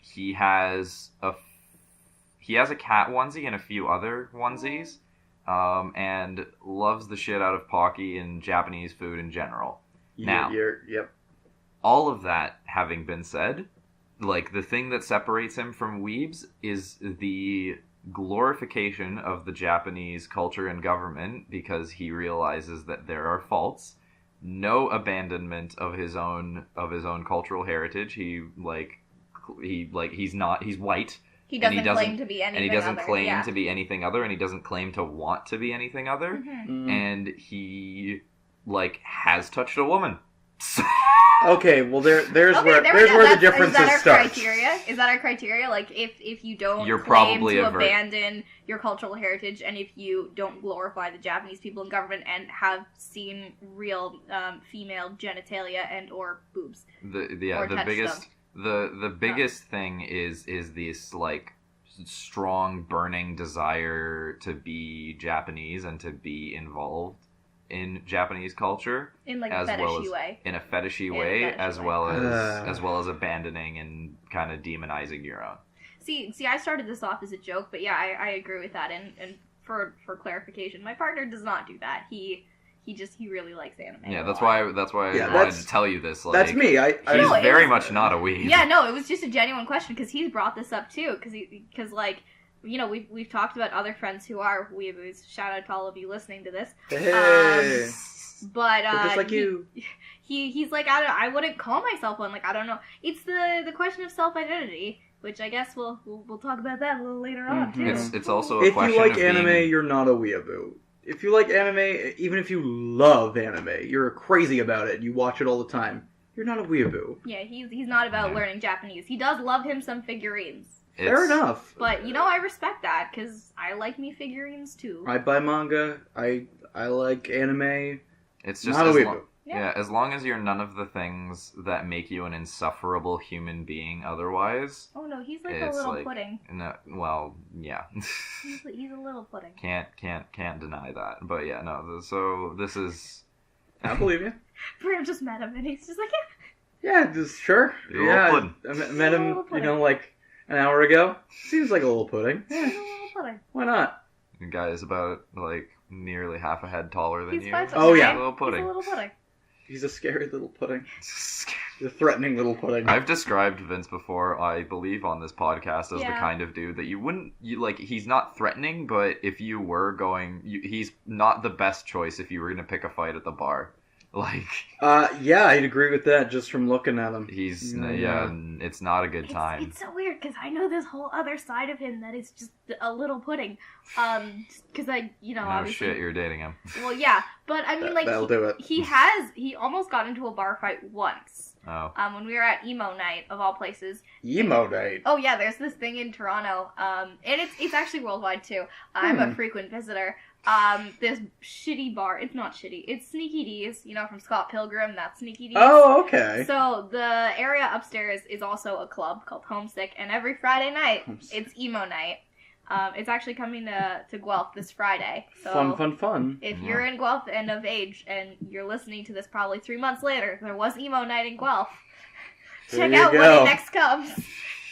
Speaker 2: he has a cat onesie and a few other onesies, and loves the shit out of Pocky and Japanese food in general.
Speaker 1: Yep.
Speaker 2: All of that having been said, like, the thing that separates him from weebs is the glorification of the Japanese culture and government, because he realizes that there are faults. No abandonment of his own cultural heritage. He's white.
Speaker 3: He doesn't claim to be anything other.
Speaker 2: And he doesn't claim to be anything other, and he doesn't claim to want to be anything other.
Speaker 3: Mm-hmm.
Speaker 2: And he, has touched a woman.
Speaker 1: Okay, well there's where the differences start.
Speaker 3: Is that our criteria? Like, if you don't
Speaker 2: You're
Speaker 3: claim
Speaker 2: probably
Speaker 3: to abandon your cultural heritage, and if you don't glorify the Japanese people in government and have seen real female genitalia and or boobs,
Speaker 2: The The biggest thing is this like strong burning desire to be Japanese and to be involved in Japanese culture
Speaker 3: in like a
Speaker 2: as
Speaker 3: fetishy
Speaker 2: well as
Speaker 3: way.
Speaker 2: in a fetishy
Speaker 3: In a
Speaker 2: way,
Speaker 3: fetishy
Speaker 2: as
Speaker 3: way.
Speaker 2: well as abandoning and kind of demonizing your own.
Speaker 3: See, I started this off as a joke, but yeah, I agree with that. And for clarification, my partner does not do that. He really likes anime.
Speaker 2: Yeah,
Speaker 3: a
Speaker 2: that's
Speaker 3: lot.
Speaker 2: why
Speaker 1: Yeah,
Speaker 2: I wanted to tell you this. Like,
Speaker 1: That's me.
Speaker 2: He's
Speaker 3: No, it
Speaker 2: very
Speaker 3: was-
Speaker 2: much not a weeb.
Speaker 3: Yeah, no, it was just a genuine question because he's brought this up too. Because like, you know, we've talked about other friends who are weeaboos. Shout out to all of you listening to this.
Speaker 1: Hey.
Speaker 3: But
Speaker 1: We're just like you.
Speaker 3: He's like, I wouldn't call myself one. Like, I don't know. It's the question of self-identity, which I guess we'll talk about that a little later on too.
Speaker 2: It's also a
Speaker 1: If
Speaker 2: question
Speaker 1: you like
Speaker 2: of
Speaker 1: anime,
Speaker 2: being...
Speaker 1: you're not a weeaboo. If you like anime, even if you love anime, you're crazy about it, you watch it all the time, you're not a weeaboo.
Speaker 3: Yeah, he's not about
Speaker 2: Yeah.
Speaker 3: learning Japanese. He does love him some figurines.
Speaker 1: Fair enough.
Speaker 3: But, you know, I respect that, because I like me figurines, too.
Speaker 1: I buy manga, I like anime,
Speaker 2: It's just
Speaker 1: not a
Speaker 2: as
Speaker 1: weeaboo.
Speaker 2: long, yeah, as long as you're none of the things that make you an insufferable human being otherwise.
Speaker 3: Oh, no, he's like a
Speaker 2: It's
Speaker 3: little
Speaker 2: like-
Speaker 3: pudding.
Speaker 2: No, well, yeah.
Speaker 3: He's a little pudding.
Speaker 2: Can't deny that. But yeah, no. So this is...
Speaker 1: I believe you.
Speaker 3: Bram just met him, and he's just like,
Speaker 1: Yeah, just sure.
Speaker 2: You're a
Speaker 1: yeah,
Speaker 2: little
Speaker 1: I met him,
Speaker 3: little pudding.
Speaker 1: like an hour ago. Seems like a little pudding.
Speaker 3: yeah, he's a little pudding.
Speaker 1: Why not?
Speaker 2: The guy is about, like, nearly half a head taller than
Speaker 3: He's
Speaker 2: you.
Speaker 3: 5'9".
Speaker 1: Oh, yeah.
Speaker 2: A little pudding.
Speaker 3: He's a little pudding.
Speaker 1: He's a scary little pudding. He's a threatening little pudding.
Speaker 2: I've described Vince before, I believe, on this podcast as the
Speaker 3: Yeah.
Speaker 2: kind of dude that he's not threatening, but if you were he's not the best choice if you were going to pick a fight at the bar. Like,
Speaker 1: Yeah, I'd agree with that just from looking at him.
Speaker 2: he's,
Speaker 1: Yeah.
Speaker 2: it's not a good time.
Speaker 3: It's so weird, because I know this whole other side of him that is just a little pudding. Because
Speaker 2: No
Speaker 3: obviously...
Speaker 2: shit, you're dating him.
Speaker 3: Well, yeah, but I mean, like,
Speaker 1: That'll do it.
Speaker 3: he almost got into a bar fight once.
Speaker 2: Oh.
Speaker 3: When we were at Emo Night, of all places.
Speaker 1: Emo Night.
Speaker 3: Oh yeah, there's this thing in Toronto, and it's actually worldwide too. I'm a frequent visitor. This shitty bar. It's not shitty. It's Sneaky D's. You know, from Scott Pilgrim. That's Sneaky D's.
Speaker 1: Oh, okay.
Speaker 3: So the area upstairs is also a club called Homesick, and every Friday night it's Emo Night. It's actually coming to Guelph this Friday. So
Speaker 1: Fun.
Speaker 3: if you're in Guelph and of age, and you're listening to this probably 3 months later, there was Emo Night in Guelph.
Speaker 1: There
Speaker 3: Check
Speaker 1: you
Speaker 3: out
Speaker 1: go.
Speaker 3: when it next comes.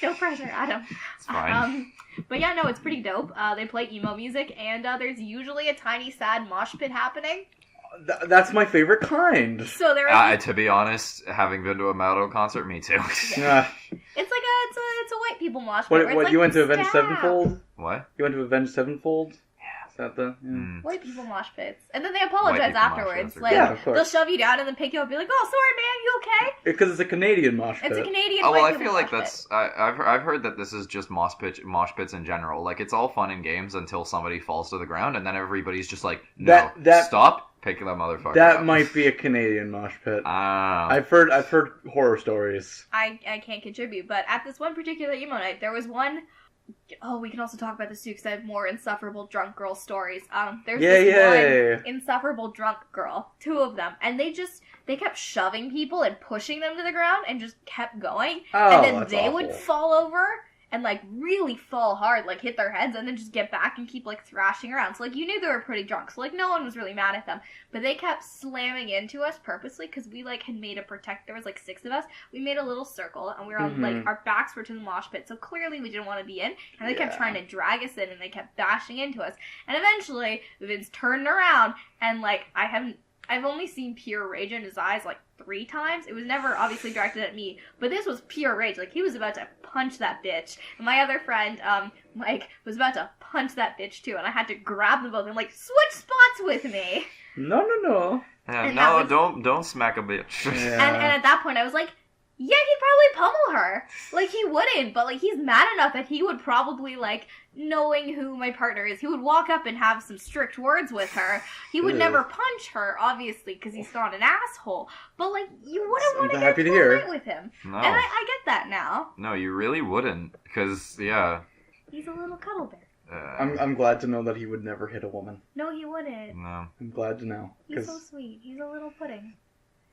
Speaker 3: No pressure, Adam.
Speaker 2: It's fine.
Speaker 3: But yeah, no, it's pretty dope. They play emo music, and there's usually a tiny sad mosh pit happening.
Speaker 1: That's my favorite kind.
Speaker 3: So there is.
Speaker 2: To be honest, having been to a metal concert, me too.
Speaker 3: It's like it's a white people mosh pit. where it's
Speaker 1: What,
Speaker 3: like
Speaker 1: you went to Avenged
Speaker 3: stab.
Speaker 1: Sevenfold?
Speaker 2: What?
Speaker 1: You went to Avenged Sevenfold? Is that the... Yeah.
Speaker 2: Mm.
Speaker 3: White people mosh pits, and then they apologize
Speaker 2: people mosh
Speaker 3: afterwards.
Speaker 2: pits are
Speaker 3: Like
Speaker 2: good.
Speaker 1: Yeah, of course.
Speaker 3: they'll shove you down and then pick you up, and be like, "Oh, sorry, man, you okay?"
Speaker 1: Because it's a Canadian mosh pit.
Speaker 3: It's a Canadian.
Speaker 2: Oh well,
Speaker 3: white
Speaker 2: I
Speaker 3: people
Speaker 2: feel like
Speaker 3: mosh
Speaker 2: that's I've heard that this is just mosh pits in general. Like it's all fun and games until somebody falls to the ground, and then everybody's just like, no, stop, pick that motherfucker.
Speaker 1: That
Speaker 2: up.
Speaker 1: might be a Canadian mosh pit.
Speaker 2: Ah,
Speaker 1: I've heard horror stories.
Speaker 3: I can't contribute, but at this one particular emo night, there was one. Oh, we can also talk about this too, because I have more insufferable drunk girl stories. There's this one insufferable drunk girl, 2 of them, and they kept shoving people and pushing them to the ground and just kept going.
Speaker 1: Oh,
Speaker 3: and then
Speaker 1: that's
Speaker 3: they
Speaker 1: awful.
Speaker 3: would fall over and like really fall hard, like hit their heads, and then just get back and keep like thrashing around. So like you knew they were pretty drunk, so like no one was really mad at them. But they kept slamming into us purposely because we like had made there was like 6 of us. We made a little circle and we were on like our backs were to the mosh pit, so clearly we didn't want to be in. And they kept trying to drag us in, and they kept bashing into us. And eventually Vince turned around and like I've only seen pure rage in his eyes like 3 times. It was never obviously directed at me, but this was pure rage. Like he was about to punch that bitch. And my other friend, Mike, was about to punch that bitch too, and I had to grab them both and like switch spots with me.
Speaker 1: No.
Speaker 2: yeah,
Speaker 3: and
Speaker 2: no,
Speaker 3: that was-
Speaker 2: don't smack a bitch.
Speaker 1: Yeah.
Speaker 3: And at that point I was like, yeah, he'd probably pummel her. Like, he wouldn't, but, like, he's mad enough that he would probably, like, knowing who my partner is, he would walk up and have some strict words with her. He would never punch her, obviously, because he's not an asshole. But, like, you wouldn't want to get
Speaker 1: happy to
Speaker 3: into a
Speaker 1: hear.
Speaker 3: fight with him.
Speaker 2: No,
Speaker 3: And I get that now.
Speaker 2: no, you really wouldn't, because yeah.
Speaker 3: He's a little cuddle bear.
Speaker 1: I'm glad to know that he would never hit a woman.
Speaker 3: No, he wouldn't.
Speaker 2: No.
Speaker 1: I'm glad to know.
Speaker 3: He's so sweet. He's a little pudding.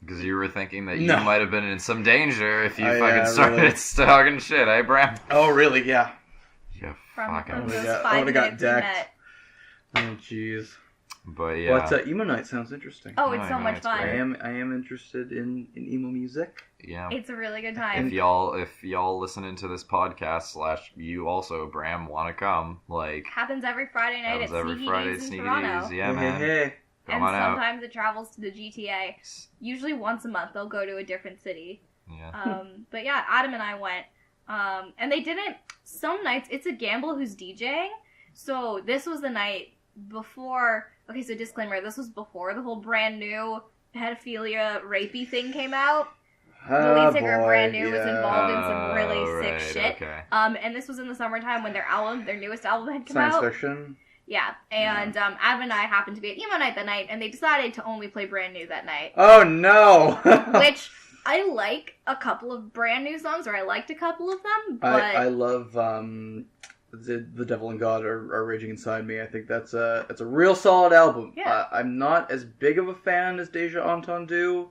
Speaker 2: Because you were thinking that
Speaker 1: No.
Speaker 2: you might have been in some danger if you
Speaker 1: Yeah,
Speaker 2: fucking started
Speaker 1: really.
Speaker 2: talking shit, eh, Bram?
Speaker 1: Oh, really? Yeah.
Speaker 2: You
Speaker 3: From
Speaker 2: fucking...
Speaker 3: those
Speaker 1: I
Speaker 3: 5
Speaker 1: would've got
Speaker 3: minutes we
Speaker 1: decked.
Speaker 3: met.
Speaker 1: Oh, jeez.
Speaker 2: But yeah.
Speaker 1: But Emo Night sounds interesting.
Speaker 3: Oh, it's
Speaker 2: I
Speaker 3: so
Speaker 2: know,
Speaker 3: much
Speaker 2: it's
Speaker 3: fun.
Speaker 2: great.
Speaker 1: I am interested in emo music.
Speaker 2: Yeah.
Speaker 3: It's a really good
Speaker 2: If
Speaker 3: time.
Speaker 2: y'all listening to this podcast / you also, Bram, want to come, like,
Speaker 3: Happens every Friday night
Speaker 2: happens
Speaker 3: at
Speaker 2: every
Speaker 3: Sneaky
Speaker 2: Friday
Speaker 3: Days
Speaker 2: at
Speaker 3: in
Speaker 2: Sneaky
Speaker 3: Toronto.
Speaker 2: Days. Yeah, man.
Speaker 1: Hey.
Speaker 3: And
Speaker 2: Come on out.
Speaker 3: sometimes it travels to the GTA. Usually once a month they'll go to a different city.
Speaker 2: Yeah.
Speaker 3: But yeah, Adam and I went. And they didn't... Some nights, it's a gamble who's DJing. So this was the night before... Okay, so disclaimer, this was before the whole brand new pedophilia rapey thing came out. The lead singer of Brand New was involved in some really sick shit.
Speaker 2: Okay.
Speaker 3: And this was in the summertime when their newest album had come
Speaker 1: Science
Speaker 3: out.
Speaker 1: fiction.
Speaker 3: Yeah, and Adam and I happened to be at Emo Night that night, and they decided to only play Brand New that night.
Speaker 1: Oh no!
Speaker 3: Which, I like a couple of Brand New songs, or I liked a couple of them, but...
Speaker 1: I love the Devil and God are Raging Inside Me. I think that's a real solid album.
Speaker 3: Yeah.
Speaker 1: I'm not as big of a fan as Deja Entendu,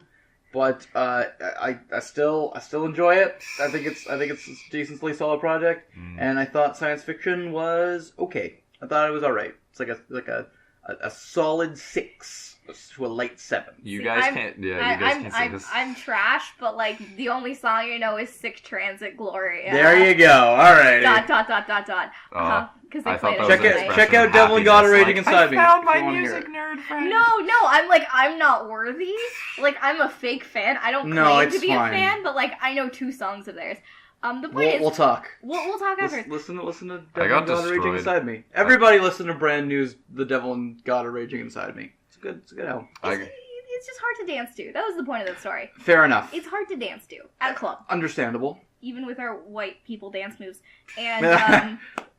Speaker 1: but I still enjoy it. I think it's a decently solid project, and I thought Science Fiction was okay. I thought it was all right. It's like a solid 6 to a light 7.
Speaker 2: You
Speaker 3: See,
Speaker 2: guys
Speaker 3: I'm-
Speaker 2: can't. Yeah, you guys can't see this.
Speaker 3: I'm trash, but like the only song I know is "Sick Transit Gloria."
Speaker 1: There you go. All right.
Speaker 2: Oh,
Speaker 3: Because they
Speaker 2: I thought
Speaker 3: played
Speaker 2: that
Speaker 3: it
Speaker 2: was
Speaker 1: Check
Speaker 2: an
Speaker 1: it.
Speaker 3: tonight.
Speaker 2: expression
Speaker 1: Check out
Speaker 2: of
Speaker 1: Devil and God are
Speaker 2: happiness,
Speaker 1: Raging
Speaker 2: like,
Speaker 1: Inside Me.
Speaker 2: I found
Speaker 1: if
Speaker 2: my
Speaker 1: you wanna hear
Speaker 2: music
Speaker 1: it.
Speaker 2: nerd friend.
Speaker 3: No, I'm not worthy. Like, I'm a fake fan. I don't
Speaker 1: No,
Speaker 3: claim
Speaker 1: it's
Speaker 3: to be
Speaker 1: fine.
Speaker 3: a fan, but like, I know 2 songs of theirs. The point
Speaker 1: We'll
Speaker 3: is,
Speaker 1: talk.
Speaker 3: we'll talk after.
Speaker 1: Listen to
Speaker 2: I
Speaker 1: Devil
Speaker 2: got
Speaker 1: and God are Raging
Speaker 2: destroyed.
Speaker 1: Inside Me. Everybody listen to Brand New's The Devil and God are Raging Inside Me. It's a good album.
Speaker 3: It's just hard to dance to. That was the point of that story.
Speaker 1: Fair enough.
Speaker 3: It's hard to dance to at a club,
Speaker 1: Understandable.
Speaker 3: even with our white people dance moves. And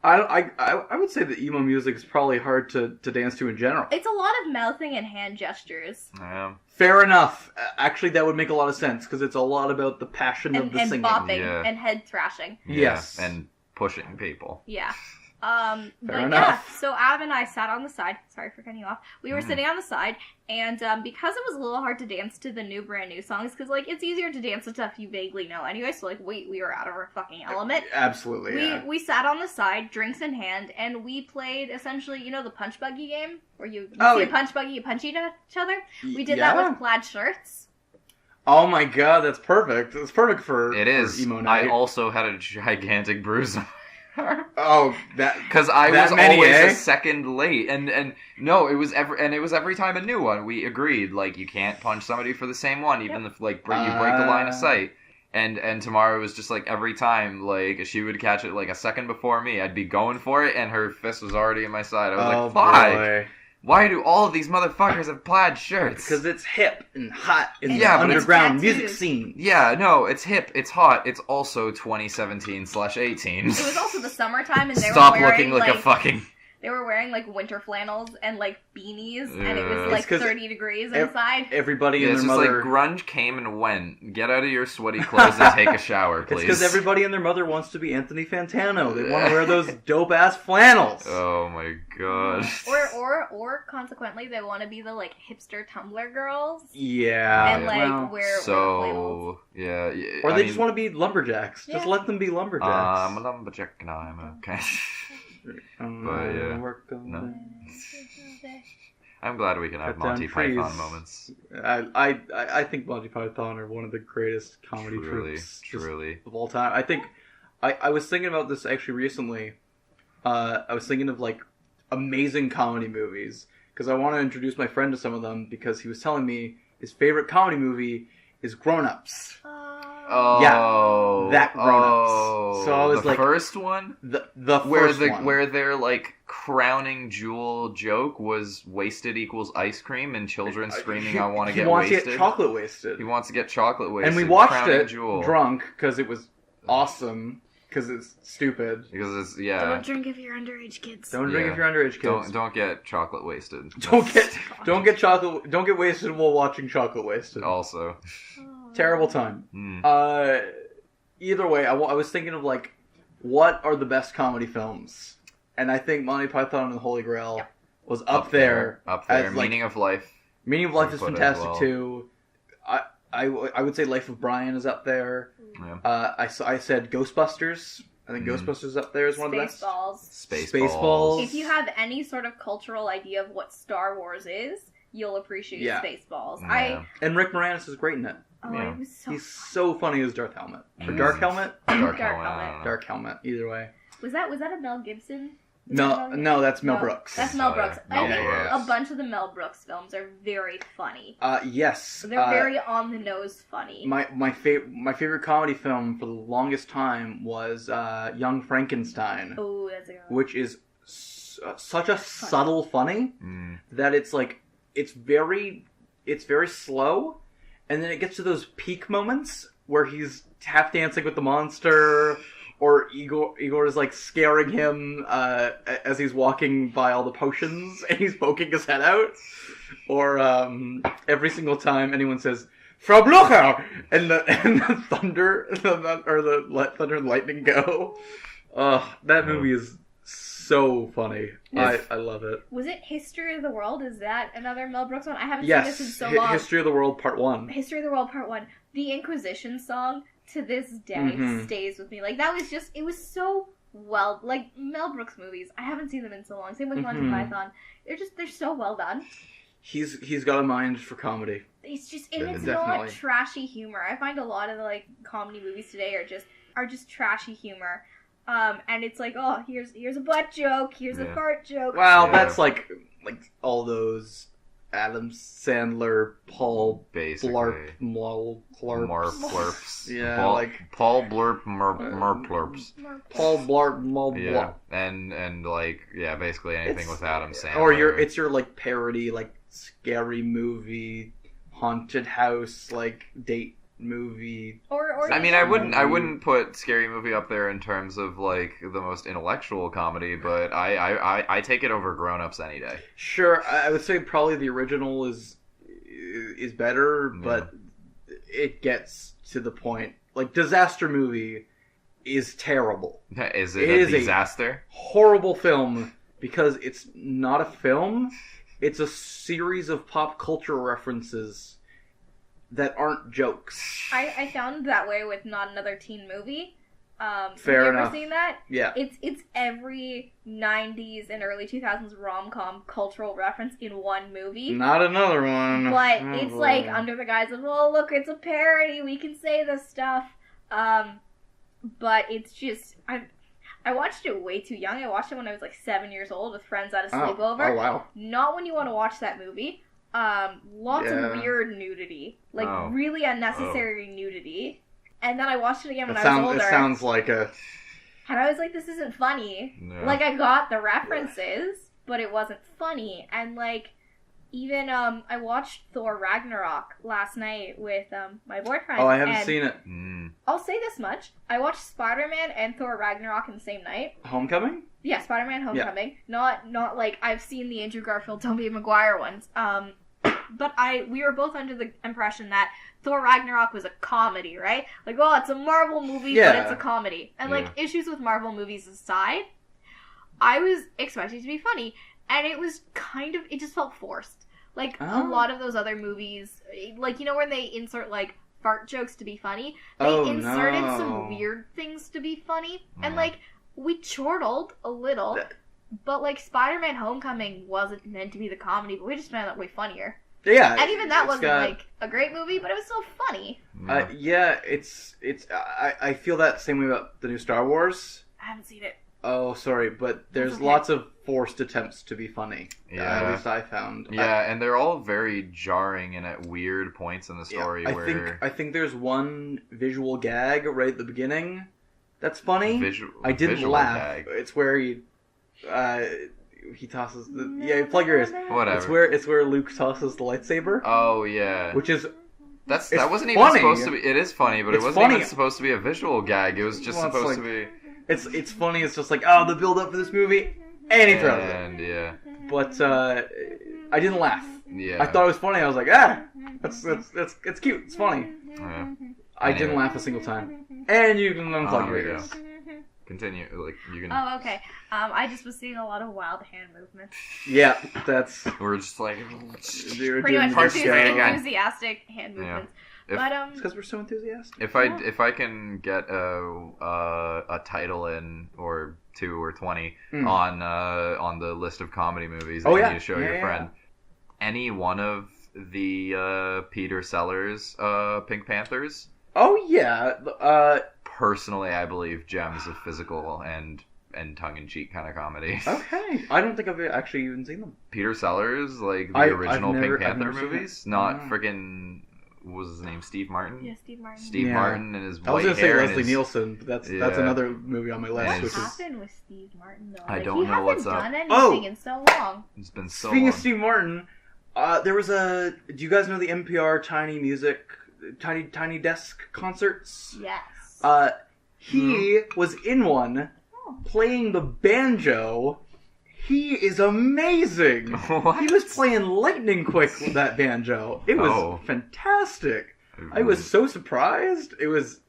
Speaker 1: I would say that emo music is probably hard to dance to in general.
Speaker 3: it's a lot of mouthing and hand gestures.
Speaker 2: Yeah.
Speaker 1: Fair enough. Actually, that would make a lot of sense because it's a lot about the passion of
Speaker 3: And,
Speaker 1: the
Speaker 3: and
Speaker 1: singing.
Speaker 3: bopping
Speaker 2: Yeah.
Speaker 3: and head thrashing.
Speaker 1: Yes.
Speaker 2: And pushing people.
Speaker 3: Yeah. But
Speaker 1: enough.
Speaker 3: yeah, so Ab and I sat on the side. Sorry for cutting you off. We were sitting on the side, and because it was a little hard to dance to the new Brand New songs, because like it's easier to dance to stuff you vaguely know anyway. So like, we were out of our fucking element.
Speaker 1: Absolutely. Yeah.
Speaker 3: We sat on the side, drinks in hand, and we played essentially, you know, the punch buggy game where you see a punch buggy, you punch each other. We did that with plaid shirts.
Speaker 1: Oh my god, that's perfect. It's perfect for
Speaker 2: It is.
Speaker 1: for emo night.
Speaker 2: I also had a gigantic bruise.
Speaker 1: Oh, that
Speaker 2: Because I
Speaker 1: that
Speaker 2: was
Speaker 1: many,
Speaker 2: always
Speaker 1: eh?
Speaker 2: a second late, and no, it was every time a new one. We agreed, like, you can't punch somebody for the same one, even if like you break the line of sight. And Tamara was just like every time, like she would catch it like a second before me, I'd be going for it, and her fist was already in my side. I was like, "Why?
Speaker 1: boy.
Speaker 2: Why do all of these motherfuckers have plaid shirts?"
Speaker 1: Because it's hip and hot in
Speaker 3: And
Speaker 1: the
Speaker 2: yeah, but it's
Speaker 1: underground
Speaker 3: tattoos.
Speaker 1: music scene.
Speaker 2: Yeah, no, it's hip, it's hot, it's also 2017/18.
Speaker 3: It was also the summertime, and they
Speaker 2: Stop
Speaker 3: were wearing
Speaker 2: looking like a fucking.
Speaker 3: They were wearing like winter flannels and like beanies, and it
Speaker 2: Yeah.
Speaker 3: was like
Speaker 1: It's 'cause
Speaker 3: 30 degrees inside.
Speaker 1: Everybody
Speaker 2: Yeah,
Speaker 1: and
Speaker 2: it's
Speaker 1: their
Speaker 2: just
Speaker 1: mother.
Speaker 2: like grunge came and went. Get out of your sweaty clothes and take a shower,
Speaker 1: It's
Speaker 2: please.
Speaker 1: because everybody and their mother wants to be Anthony Fantano. They want to wear those dope ass flannels.
Speaker 2: Oh my god.
Speaker 3: Or consequently, they want to be the like hipster Tumblr girls
Speaker 1: Yeah.
Speaker 3: and like
Speaker 1: well,
Speaker 3: wear flannels.
Speaker 2: So yeah,
Speaker 1: or they just want to be lumberjacks. Just
Speaker 3: Yeah.
Speaker 1: let them be lumberjacks.
Speaker 2: I'm a lumberjack and I'm okay. But, yeah,
Speaker 1: Work on
Speaker 2: no.
Speaker 1: that.
Speaker 2: I'm glad we can have
Speaker 1: Cut down
Speaker 2: Monty
Speaker 1: trees.
Speaker 2: Python moments.
Speaker 1: I think Monty Python are one of the greatest comedy
Speaker 2: Truly,
Speaker 1: troupes just
Speaker 2: truly.
Speaker 1: of all time. I think I was thinking about this actually recently. I was thinking of like amazing comedy movies because I want to introduce my friend to some of them because he was telling me his favorite comedy movie is Grown Ups.
Speaker 2: Oh,
Speaker 1: that Grown Ups.
Speaker 2: Oh,
Speaker 1: So I was
Speaker 2: the
Speaker 1: like-
Speaker 2: first one
Speaker 1: The first one.
Speaker 2: where their like crowning jewel joke was wasted equals ice cream and children screaming, "I want to get
Speaker 1: He wants
Speaker 2: wasted."
Speaker 1: to get chocolate wasted.
Speaker 2: He wants to get chocolate wasted.
Speaker 1: And we watched
Speaker 2: crowning
Speaker 1: it
Speaker 2: jewel.
Speaker 1: drunk because it was awesome. Because it's stupid.
Speaker 2: Because it's
Speaker 3: Don't drink if you're underage, kids.
Speaker 1: Don't drink
Speaker 2: Yeah.
Speaker 1: if you're underage, kids.
Speaker 2: Don't get chocolate wasted.
Speaker 1: Don't get chocolate. Don't get wasted while watching Chocolate Wasted.
Speaker 2: Also.
Speaker 1: Terrible time.
Speaker 2: Mm.
Speaker 1: Either way, I was thinking of like, what are the best comedy films? And I think Monty Python and the Holy Grail was up there.
Speaker 2: Up there.
Speaker 1: as, like,
Speaker 2: Meaning of Life.
Speaker 1: Meaning of Life is
Speaker 2: Put it
Speaker 1: fantastic
Speaker 2: well.
Speaker 1: too. I would say Life of Brian is up there.
Speaker 2: Yeah.
Speaker 1: I said Ghostbusters. I think Ghostbusters is up there is one of the best.
Speaker 3: Spaceballs. If you have any sort of cultural idea of what Star Wars is, you'll appreciate Spaceballs.
Speaker 2: Yeah.
Speaker 1: And Rick Moranis is great in it.
Speaker 3: Oh, it was so
Speaker 1: He's so funny as Darth Helmet. Or Dark Helmet? Dark Helmet, either way.
Speaker 3: Was that a Mel Gibson?
Speaker 1: No, that's Mel Brooks.
Speaker 3: That's Mel Brooks. I think a bunch of the Mel Brooks films are very funny.
Speaker 1: Yes.
Speaker 3: They're very on the nose funny.
Speaker 1: My favorite comedy film for the longest time was Young Frankenstein.
Speaker 3: Oh, that's a good one.
Speaker 1: Which is such a subtle funny that it's like it's very slow, and then it gets to those peak moments where he's tap dancing with the monster. Or Igor is like scaring him as he's walking by all the potions and he's poking his head out. Or every single time anyone says "Frau Blucher" and the thunder the thunder and lightning go. That movie is so funny. I love it.
Speaker 3: Was it History of the World? Is that another Mel Brooks one? I haven't seen this in so long.
Speaker 1: History of the World Part 1.
Speaker 3: History of the World Part 1. The Inquisition song to this day stays with me. Like, that was just, it was so well, like, Mel Brooks movies, I haven't seen them in so long. Same with Monty Python. They're so well done.
Speaker 1: He's got a mind for comedy.
Speaker 3: It's just, and it's not trashy humor. I find a lot of the, like, comedy movies today are just trashy humor. And it's like, oh, here's a butt joke, here's a fart joke.
Speaker 1: Well, that's like all those Adam Sandler, Paul Blart,
Speaker 2: Marplurps.
Speaker 1: Yeah,
Speaker 2: Paul Blurp, Marplurps.
Speaker 1: Paul Blart, Blart.
Speaker 2: Yeah, and like basically anything with Adam Sandler.
Speaker 1: Or it's your like parody, like scary movie, haunted house, like date movie.
Speaker 3: Or
Speaker 2: I mean, I wouldn't put Scary Movie up there in terms of like the most intellectual comedy, but I take it over Grown Ups any day.
Speaker 1: Sure, I would say probably the original is better, but it gets to the point. Like Disaster Movie is terrible.
Speaker 2: Is it a disaster?
Speaker 1: Horrible film because it's not a film. It's a series of pop culture references that aren't jokes.
Speaker 3: I found that way with Not Another Teen Movie.
Speaker 1: Fair
Speaker 3: have you
Speaker 1: enough.
Speaker 3: ever seen that?
Speaker 1: Yeah.
Speaker 3: It's every 90s and early 2000s rom-com cultural reference in one movie.
Speaker 1: Not another one.
Speaker 3: But it's like under the guise of, oh, look, it's a parody. We can say this stuff. But it's just... I watched it way too young. I watched it when I was like 7 years old with friends at a sleepover.
Speaker 1: Oh, wow.
Speaker 3: Not when you want to watch that movie. Lots of weird nudity. Like, really unnecessary nudity. And then I watched it again when I was older.
Speaker 1: It sounds like a...
Speaker 3: And I was like, this isn't funny. No. Like, I got the references, but it wasn't funny. And, like, even, I watched Thor Ragnarok last night with, my boyfriend.
Speaker 1: Oh, I haven't seen it.
Speaker 3: I'll say this much. I watched Spider-Man and Thor Ragnarok in the same night.
Speaker 1: Homecoming?
Speaker 3: Yeah, Spider-Man Homecoming. Yeah. Not like, I've seen the Andrew Garfield, Tobey Maguire ones. But we were both under the impression that Thor Ragnarok was a comedy, right? Like, oh, it's a Marvel movie, but it's a comedy. And, like, issues with Marvel movies aside, I was expecting it to be funny. And it was it just felt forced. Like, a lot of those other movies, like, you know when they insert, like, fart jokes to be funny? They inserted some weird things to be funny. And, like, we chortled a little. But, like, Spider-Man Homecoming wasn't meant to be the comedy, but we just found that way funnier.
Speaker 1: Yeah.
Speaker 3: And even that wasn't, like, a great movie, but it was still funny.
Speaker 1: I feel that same way about the new Star Wars.
Speaker 3: I haven't seen it.
Speaker 1: Oh, sorry, but there's lots of forced attempts to be funny.
Speaker 2: Yeah.
Speaker 1: At least I found.
Speaker 2: Yeah, and they're all very jarring and at weird points in the story
Speaker 1: I think there's one visual gag right at the beginning that's funny. I didn't laugh. Gag. It's where he tosses the plug your ears.
Speaker 2: Whatever.
Speaker 1: It's where Luke tosses the lightsaber.
Speaker 2: Oh yeah.
Speaker 1: Which is
Speaker 2: that wasn't even supposed to be. It is funny, but it wasn't even supposed to be a visual gag. It was just supposed to be.
Speaker 1: It's funny. It's just like the build up for this movie, and he throws it. But I didn't laugh.
Speaker 2: Yeah.
Speaker 1: I thought it was funny. I was like, it's cute. It's funny.
Speaker 2: Yeah.
Speaker 1: I didn't laugh a single time. And you can unplug your ears.
Speaker 2: Continue, like you can.
Speaker 3: Oh, okay. I just was seeing a lot of wild hand movements.
Speaker 1: Yeah, that's.
Speaker 2: We're just like
Speaker 3: pretty much enthusiastic hand movements. But
Speaker 1: It's because we're so enthusiastic.
Speaker 2: If I can get a title in or 2 or 20 on the list of comedy movies that you need to show your friend, any one of the Peter Sellers Pink Panthers.
Speaker 1: Oh yeah.
Speaker 2: Personally, I believe Jem is a physical and tongue-in-cheek kind of comedy.
Speaker 1: Okay. I don't think I've actually even seen them.
Speaker 2: Peter Sellers, like the original Pink Panther movies, not freaking. What was his name? Steve Martin.
Speaker 3: Yeah, Steve Martin.
Speaker 2: Steve Martin and his white hair.
Speaker 1: I was gonna say Leslie Nielsen, but that's another movie on my list.
Speaker 3: What
Speaker 1: Which
Speaker 3: happened with Steve Martin though?
Speaker 2: I don't know what's up.
Speaker 3: He hasn't done anything in so long.
Speaker 2: It's been so
Speaker 1: Speaking
Speaker 2: long.
Speaker 1: of Steve Martin, there was do you guys know the NPR Tiny Desk concerts?
Speaker 3: Yes.
Speaker 1: He was in one playing the banjo. He is amazing.
Speaker 2: What?
Speaker 1: He was playing lightning quick with that banjo. It was fantastic. I was so surprised. It was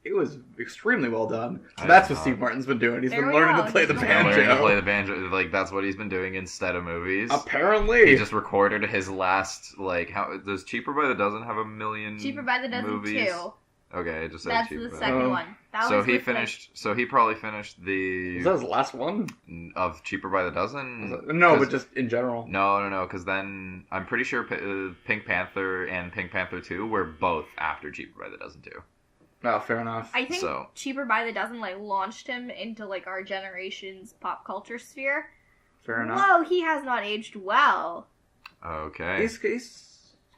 Speaker 1: extremely well done. So that's what Steve Martin's been doing. He's been learning to play the banjo.
Speaker 2: Learning to play the banjo, like that's what he's been doing instead of movies.
Speaker 1: Apparently,
Speaker 2: he just recorded his last how does Cheaper by the Dozen have 1 million?
Speaker 3: Cheaper by the Dozen
Speaker 2: movies?
Speaker 3: 2.
Speaker 2: Okay, I just said
Speaker 3: That's
Speaker 2: Cheaper.
Speaker 3: the second one. That
Speaker 2: So
Speaker 3: was
Speaker 2: he
Speaker 3: with,
Speaker 2: finished. So he probably finished the.
Speaker 1: Was that his last one?
Speaker 2: Of Cheaper by the Dozen?
Speaker 1: No, but just in general.
Speaker 2: No. Because then I'm pretty sure Pink Panther and Pink Panther 2 were both after Cheaper by the Dozen too.
Speaker 1: Oh, fair enough.
Speaker 3: I think Cheaper by the Dozen launched him into our generation's pop culture sphere.
Speaker 1: Fair enough.
Speaker 3: Whoa, he has not aged well.
Speaker 2: Okay.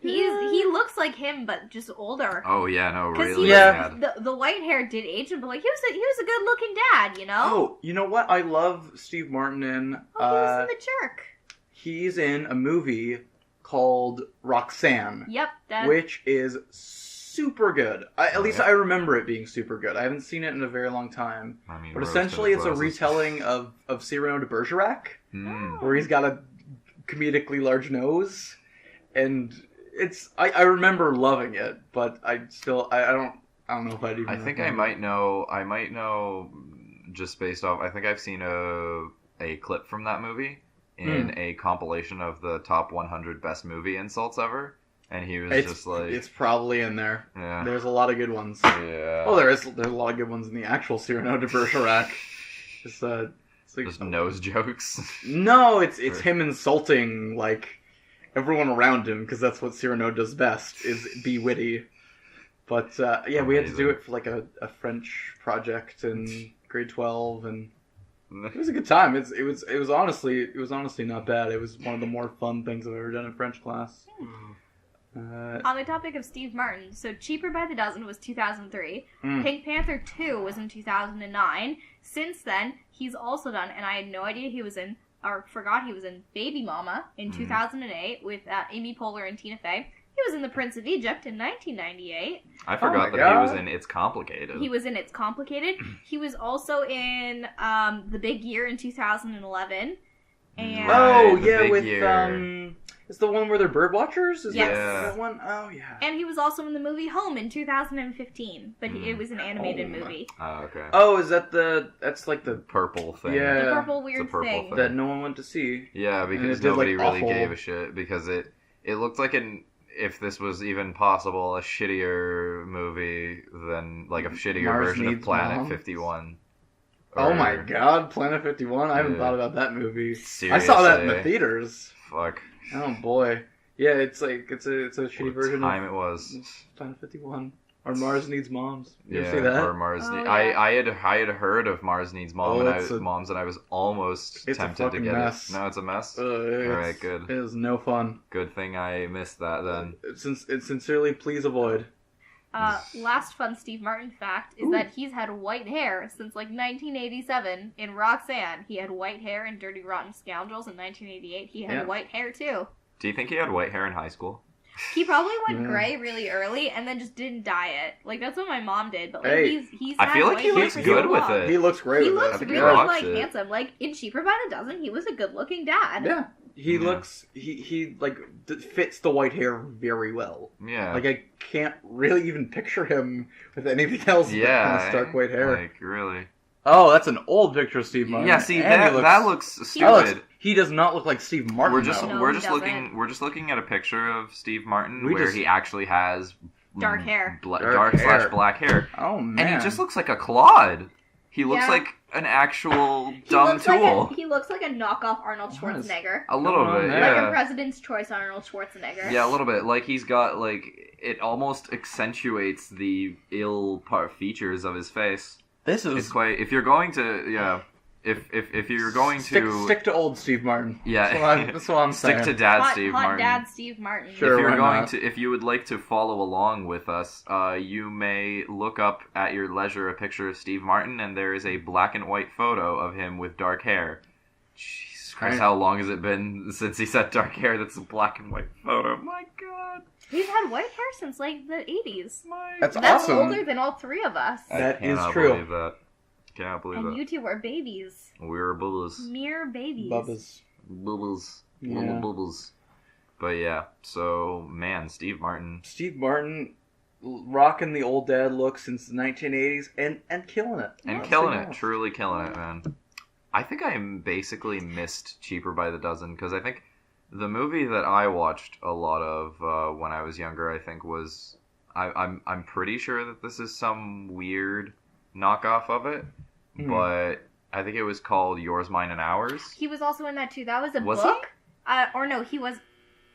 Speaker 3: He looks like him, but just older.
Speaker 2: Oh yeah, no, really.
Speaker 1: Yeah.
Speaker 3: The white hair did age him, but he was a good looking dad, you know.
Speaker 1: Oh, you know what? I love Steve Martin in.
Speaker 3: He was in The Jerk.
Speaker 1: He's in a movie called Roxanne.
Speaker 3: Yep.
Speaker 1: Which is super good. At least I remember it being super good. I haven't seen it in a very long time. But essentially, it's a retelling of Cyrano de Bergerac, where he's got a comedically large nose, and. I remember loving it, but I don't know if I'd even.
Speaker 2: I think I might know just based off. I think I've seen a clip from that movie in a compilation of the top 100 best movie insults ever, and he was it's probably in there. Yeah, there's a lot of good ones. Yeah. Oh, there's a lot of good ones in the actual Cyrano de Bergerac. Just nose jokes. No, it's him insulting everyone around him, because that's what Cyrano does best, is be witty. But, we had to do it for, a French project in grade 12, and it was a good time. It was honestly not bad. It was one of the more fun things I've ever done in French class.
Speaker 3: On the topic of Steve Martin, so Cheaper by the Dozen was 2003. Pink Panther 2 was in 2009. Since then, he's also done, and I had no idea he was in, or forgot he was in Baby Mama in 2008 with Amy Poehler and Tina Fey. He was in The Prince of Egypt in 1998.
Speaker 2: I forgot that he was in It's Complicated.
Speaker 3: He was in It's Complicated. He was also in The Big Year in 2011. And
Speaker 1: with it's the one where they're bird watchers? Is that one? Oh, yeah.
Speaker 3: And he was also in the movie Home in 2015, but it was an animated movie.
Speaker 2: Oh, okay.
Speaker 1: Oh, is that that's the
Speaker 2: purple thing?
Speaker 1: Yeah.
Speaker 3: The purple weird thing.
Speaker 1: That no one went to see.
Speaker 2: Yeah, because nobody really gave a shit, because it looked like if this was even possible, a shittier movie than, a shittier
Speaker 1: Mars
Speaker 2: version of Planet
Speaker 1: Moms.
Speaker 2: 51.
Speaker 1: Oh my god, Planet 51? I haven't thought about that movie.
Speaker 2: Seriously?
Speaker 1: I saw that in the theaters.
Speaker 2: Fuck.
Speaker 1: Oh boy. Yeah, it's a shitty version
Speaker 2: time
Speaker 1: of
Speaker 2: it was.
Speaker 1: Planet 51. Or Mars Needs Moms. You ever
Speaker 2: Yeah,
Speaker 1: see that?
Speaker 2: or Mars I had heard of Mars Needs Moms, and I was almost tempted to get
Speaker 1: mess.
Speaker 2: it. No, it's a mess?
Speaker 1: Alright,
Speaker 2: good.
Speaker 1: It is no fun.
Speaker 2: Good thing I missed that then.
Speaker 1: Sincerely, please avoid.
Speaker 3: Last fun Steve Martin fact is that he's had white hair since 1987 in Roxanne. He had white hair in Dirty Rotten Scoundrels in 1988. He had white hair too.
Speaker 2: Do you think he had white hair in high school?
Speaker 3: He probably went gray really early and then just didn't dye it. That's what my mom did. But he's
Speaker 2: I feel like he looks good with it.
Speaker 1: He looks great.
Speaker 3: He
Speaker 1: with
Speaker 3: looks
Speaker 1: it.
Speaker 3: really handsome. In Cheaper by the Dozen, he was a good-looking dad.
Speaker 1: Yeah. He looks, he fits the white hair very well.
Speaker 2: Yeah.
Speaker 1: I can't really even picture him with anything else but kind of stark white hair.
Speaker 2: Really.
Speaker 1: Oh, that's an old picture of Steve Martin.
Speaker 2: Yeah, see, that looks stupid.
Speaker 1: He does not look like Steve Martin.
Speaker 2: We're just looking at a picture of Steve Martin where he actually has
Speaker 3: Dark hair.
Speaker 2: Dark/black hair.
Speaker 1: Oh, man.
Speaker 2: And he just looks like a clod. He looks
Speaker 3: Yeah.
Speaker 2: like an actual dumb tool.
Speaker 3: He looks like a knockoff Arnold Schwarzenegger.
Speaker 2: A little bit,
Speaker 1: man.
Speaker 2: yeah.
Speaker 3: Like a President's Choice Arnold Schwarzenegger.
Speaker 2: Yeah, a little bit. Like, he's got, like, it almost accentuates the ill features of his face.
Speaker 1: This is...
Speaker 2: It's quite... If you're going to... Yeah. If you're going to...
Speaker 1: Stick to old Steve Martin.
Speaker 2: Yeah.
Speaker 1: That's what I'm saying.
Speaker 2: Stick to Dad Steve
Speaker 3: hot
Speaker 2: Martin.
Speaker 3: Dad Steve Martin.
Speaker 1: Sure.
Speaker 2: If you're
Speaker 1: why
Speaker 2: going
Speaker 1: not?
Speaker 2: to, if you would like to follow along with us, you may look up at your leisure a picture of Steve Martin, and there is a black and white photo of him with dark hair. Jesus Christ, how long has it been since he said dark hair? That's a black and white photo. My God.
Speaker 3: He's had white hair since like the 80s.
Speaker 1: That's
Speaker 3: That's
Speaker 1: awesome.
Speaker 3: older than all three of us.
Speaker 1: That is
Speaker 2: cannot
Speaker 1: true.
Speaker 2: Believe that. Can't believe
Speaker 3: And
Speaker 2: that.
Speaker 3: you two were babies.
Speaker 2: We're bubbles.
Speaker 3: Mere babies.
Speaker 1: Bubba's.
Speaker 2: Bubbles.
Speaker 1: Yeah.
Speaker 2: Little bubbles. But yeah, so, man, Steve Martin.
Speaker 1: Steve Martin rocking the old dad look since the 1980s and killing it.
Speaker 2: And
Speaker 1: Let's
Speaker 2: killing
Speaker 1: be
Speaker 2: it.
Speaker 1: honest.
Speaker 2: Truly killing it, man. I think I basically missed Cheaper by the Dozen, because I think the movie that I watched a lot of when I was younger, I think was... I'm pretty sure that this is some weird knockoff of it, but I think it was called Yours, Mine, and Ours.
Speaker 3: He was also in that too. That was a
Speaker 2: Was
Speaker 3: book. Or no, he was.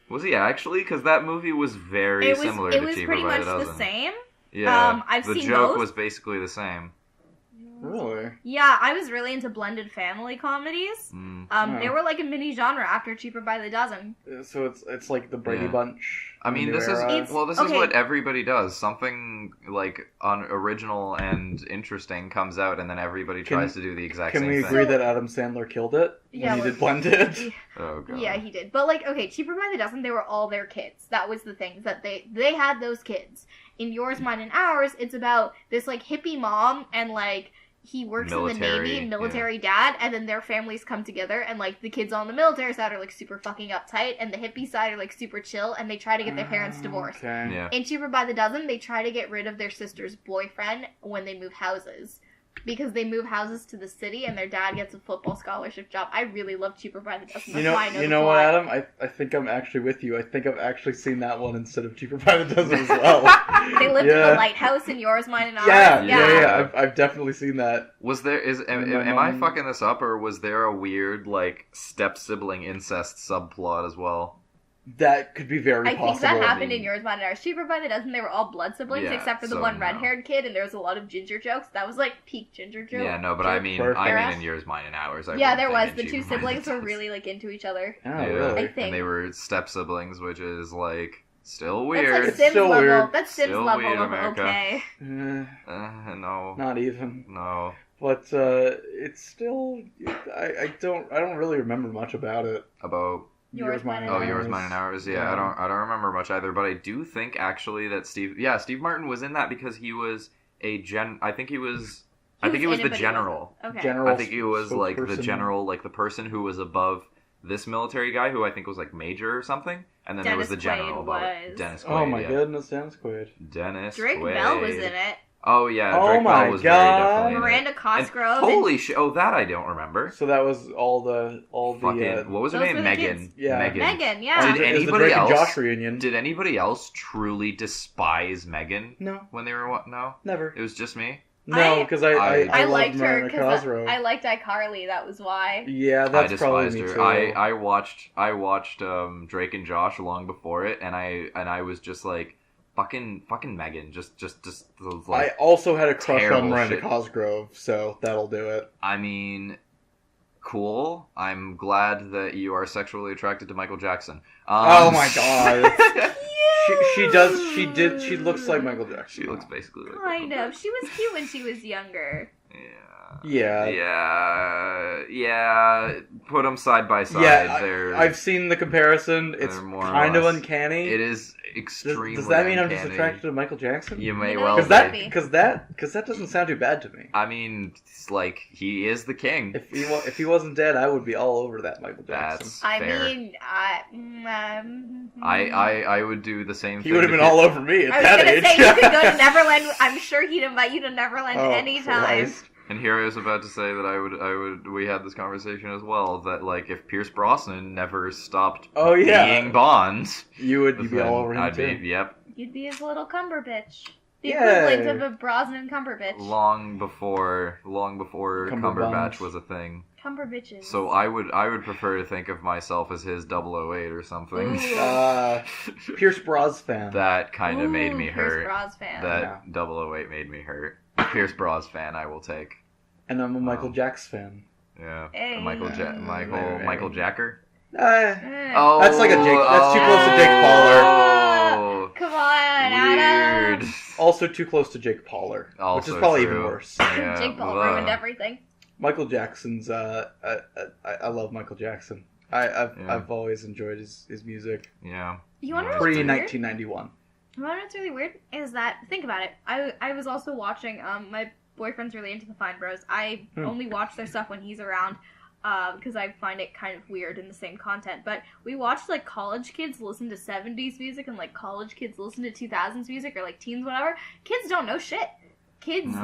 Speaker 2: Was he actually? Because that movie was very similar to
Speaker 3: It was
Speaker 2: Cheaper
Speaker 3: pretty
Speaker 2: by
Speaker 3: much
Speaker 2: the Dozen.
Speaker 3: the same.
Speaker 2: Yeah,
Speaker 3: I've
Speaker 2: the
Speaker 3: seen
Speaker 2: joke
Speaker 3: both.
Speaker 2: was basically the same.
Speaker 1: Really?
Speaker 3: Yeah, I was really into blended family comedies.
Speaker 1: Yeah.
Speaker 3: They were like a mini genre after Cheaper by the Dozen.
Speaker 1: So it's like the Brady
Speaker 2: Yeah.
Speaker 1: Bunch.
Speaker 2: I mean,
Speaker 1: new
Speaker 2: this
Speaker 1: era.
Speaker 2: is this is
Speaker 3: okay.
Speaker 2: what everybody does. Something like original and interesting comes out, and then everybody tries to do the exact
Speaker 1: Can
Speaker 2: same
Speaker 1: we
Speaker 2: thing.
Speaker 1: agree that Adam Sandler killed it when
Speaker 3: Yeah,
Speaker 1: he
Speaker 3: well-
Speaker 1: did Blended?
Speaker 2: Oh god.
Speaker 3: Yeah, he did. But like, okay, Cheaper by the Dozen, they were all their kids. That was the thing, that they had those kids. In Yours, Mine, and Ours, it's about this like hippie mom and like he works in the Navy, military dad, and then their families come together, and like the kids on the military side are like super fucking uptight, and the hippie side are like super chill, and they try to get their parents divorced.
Speaker 1: Okay.
Speaker 2: Yeah.
Speaker 3: In Cheaper by the Dozen, they try to get rid of their sister's boyfriend when they move houses. Because they move houses to the city and their dad gets a football scholarship job. I really love Cheaper by the Dozen. That's why I know
Speaker 1: You
Speaker 3: the
Speaker 1: know what,
Speaker 3: plot.
Speaker 1: Adam? I think I'm actually with you. I think I've actually seen that one instead of Cheaper by the Dozen as well.
Speaker 3: They lived in the lighthouse in Yours, Mine, and Ours.
Speaker 1: Yeah. I've definitely seen that.
Speaker 2: Was there am I fucking this up, or was there a weird like step sibling incest subplot as well?
Speaker 1: That could be very
Speaker 3: I
Speaker 1: possible.
Speaker 3: think that happened in Yours, Mine, and Ours. Cheaper by the Dozen, they were all blood siblings,
Speaker 2: Yeah,
Speaker 3: except for the
Speaker 2: so
Speaker 3: one
Speaker 2: no.
Speaker 3: red-haired kid, and there was a lot of ginger jokes. That was like peak ginger joke.
Speaker 2: Yeah, no, but I mean
Speaker 1: Perfect.
Speaker 2: in Yours, Mine, and Ours.
Speaker 3: Yeah, there was. The two siblings were really like into each other.
Speaker 1: Oh,
Speaker 2: Yeah.
Speaker 1: really?
Speaker 3: I think.
Speaker 2: And they were step siblings, which is like still
Speaker 3: That's
Speaker 2: weird.
Speaker 3: like
Speaker 1: It's
Speaker 3: Sims
Speaker 1: still
Speaker 3: level.
Speaker 1: weird.
Speaker 3: That's Sims
Speaker 2: Still
Speaker 3: level
Speaker 2: weird,
Speaker 3: of
Speaker 2: America.
Speaker 3: okay.
Speaker 2: No,
Speaker 1: Not even.
Speaker 2: no.
Speaker 1: But it's still. I don't really remember much about it.
Speaker 2: About
Speaker 3: Yours, Mine, and
Speaker 2: Oh,
Speaker 3: Ours.
Speaker 2: Yours, Mine, and Ours. Yeah, I don't remember much either, but I do think actually that Steve Martin was in that because he was I think he was
Speaker 3: in
Speaker 2: the
Speaker 3: it, but he
Speaker 2: general.
Speaker 3: wasn't. Okay.
Speaker 1: General
Speaker 2: I think he was like the
Speaker 1: spokesperson.
Speaker 2: general, like the person who was above this military guy who I think was like major or something, and then there was the
Speaker 3: Dennis
Speaker 2: general
Speaker 3: Quaid
Speaker 2: above it.
Speaker 3: was.
Speaker 2: Dennis Quaid.
Speaker 1: Oh my
Speaker 2: yeah.
Speaker 1: goodness, Dennis Quaid.
Speaker 2: Dennis
Speaker 3: Drake
Speaker 2: Quaid.
Speaker 3: Bell was in it.
Speaker 2: Oh yeah,
Speaker 1: Oh
Speaker 2: Drake
Speaker 1: my
Speaker 2: Bell was
Speaker 1: God.
Speaker 2: very definitely in
Speaker 3: Miranda
Speaker 2: it.
Speaker 3: Cosgrove.
Speaker 2: And holy shit! Oh, that I don't remember.
Speaker 1: So that was all the
Speaker 2: Fucking what was her
Speaker 3: those
Speaker 2: name?
Speaker 3: were the
Speaker 2: Megan.
Speaker 3: kids.
Speaker 1: Yeah.
Speaker 2: Megan.
Speaker 3: Megan, yeah.
Speaker 2: Did
Speaker 1: Is the
Speaker 2: anybody
Speaker 1: Drake and
Speaker 2: else?
Speaker 1: Josh reunion?
Speaker 2: Did anybody else truly despise Megan
Speaker 1: No,
Speaker 2: when they were what? No,
Speaker 1: never.
Speaker 2: it was just me.
Speaker 1: No, because I
Speaker 3: I
Speaker 1: loved
Speaker 3: liked her
Speaker 1: Miranda
Speaker 3: because
Speaker 1: Cosgrove.
Speaker 3: I liked iCarly. That was why.
Speaker 1: Yeah,
Speaker 2: I
Speaker 1: that's probably
Speaker 2: despised
Speaker 1: me
Speaker 2: her.
Speaker 1: too.
Speaker 2: I watched Drake and Josh long before it, and I was just like fucking Megan. Just
Speaker 1: I
Speaker 2: like
Speaker 1: also had a crush
Speaker 2: terrible
Speaker 1: on Miranda
Speaker 2: shit.
Speaker 1: Cosgrove, so that'll do it.
Speaker 2: I mean, cool. I'm glad that you are sexually attracted to Michael Jackson.
Speaker 1: Oh my god. She looks like Michael Jackson.
Speaker 2: She looks basically like
Speaker 3: Kind
Speaker 2: Michael
Speaker 3: of. She was cute when she was younger.
Speaker 2: Jackson. Yeah. Put them side by side.
Speaker 1: Yeah, I've seen the comparison. It's
Speaker 2: they're more or
Speaker 1: kind of
Speaker 2: less-
Speaker 1: uncanny.
Speaker 2: It is extremely.
Speaker 1: Does that mean I'm just
Speaker 2: uncanny.
Speaker 1: attracted to Michael Jackson?
Speaker 2: You may
Speaker 3: You know,
Speaker 2: well
Speaker 3: Because
Speaker 2: be.
Speaker 1: Because that doesn't sound too bad to me.
Speaker 2: I mean, it's like he is the king.
Speaker 1: If he wasn't dead, I would be all over that Michael Jackson.
Speaker 2: That's
Speaker 3: I
Speaker 2: fair.
Speaker 3: mean,
Speaker 2: I would do the same thing.
Speaker 1: He would have been
Speaker 2: to
Speaker 1: all
Speaker 2: kids.
Speaker 1: over me at
Speaker 3: I was
Speaker 1: that
Speaker 3: gonna
Speaker 1: age.
Speaker 3: say you could go to Neverland. I'm sure he'd invite you to Neverland
Speaker 1: Oh,
Speaker 3: anytime.
Speaker 1: Christ.
Speaker 2: And here I was about to say that I would. We had this conversation as well. That like if Pierce Brosnan never stopped
Speaker 1: Oh, yeah.
Speaker 2: being Bond,
Speaker 1: You'd be all over him
Speaker 2: I'd
Speaker 1: too.
Speaker 2: be. Yep.
Speaker 3: You'd be his little Cumberbitch. The equivalent of a Brosnan Cumberbitch.
Speaker 2: Long before Cumberbatch was a thing.
Speaker 3: Cumberbitches.
Speaker 2: So I would prefer to think of myself as his 008 or something.
Speaker 1: Pierce Brosnan.
Speaker 2: That kind of made me hurt.
Speaker 3: Pierce Brosnan.
Speaker 2: That 008 made me hurt. Pierce Bros fan, I will take.
Speaker 1: And I'm a Michael Jacks fan.
Speaker 2: Yeah.
Speaker 3: Hey.
Speaker 2: Michael Jacker.
Speaker 1: That's like a Jake. That's too close to Jake Paul.
Speaker 3: Come on, Adam.
Speaker 2: Weird.
Speaker 1: Also too close to Jake Paul, which is probably even worse.
Speaker 2: Yeah,
Speaker 3: Jake Paul ruined everything.
Speaker 1: Michael Jackson's. I love Michael Jackson. I've always enjoyed his music.
Speaker 2: Yeah.
Speaker 3: You want to
Speaker 1: pre 1991.
Speaker 3: You know what's really weird is that, think about it. I was also watching. My boyfriend's really into the Fine Bros. I only watch their stuff when he's around. Because I find it kind of weird in the same content. But we watched, like, college kids listen to 70s music and, like, college kids listen to 2000s music or, like, teens, whatever. Kids don't know shit. Kids,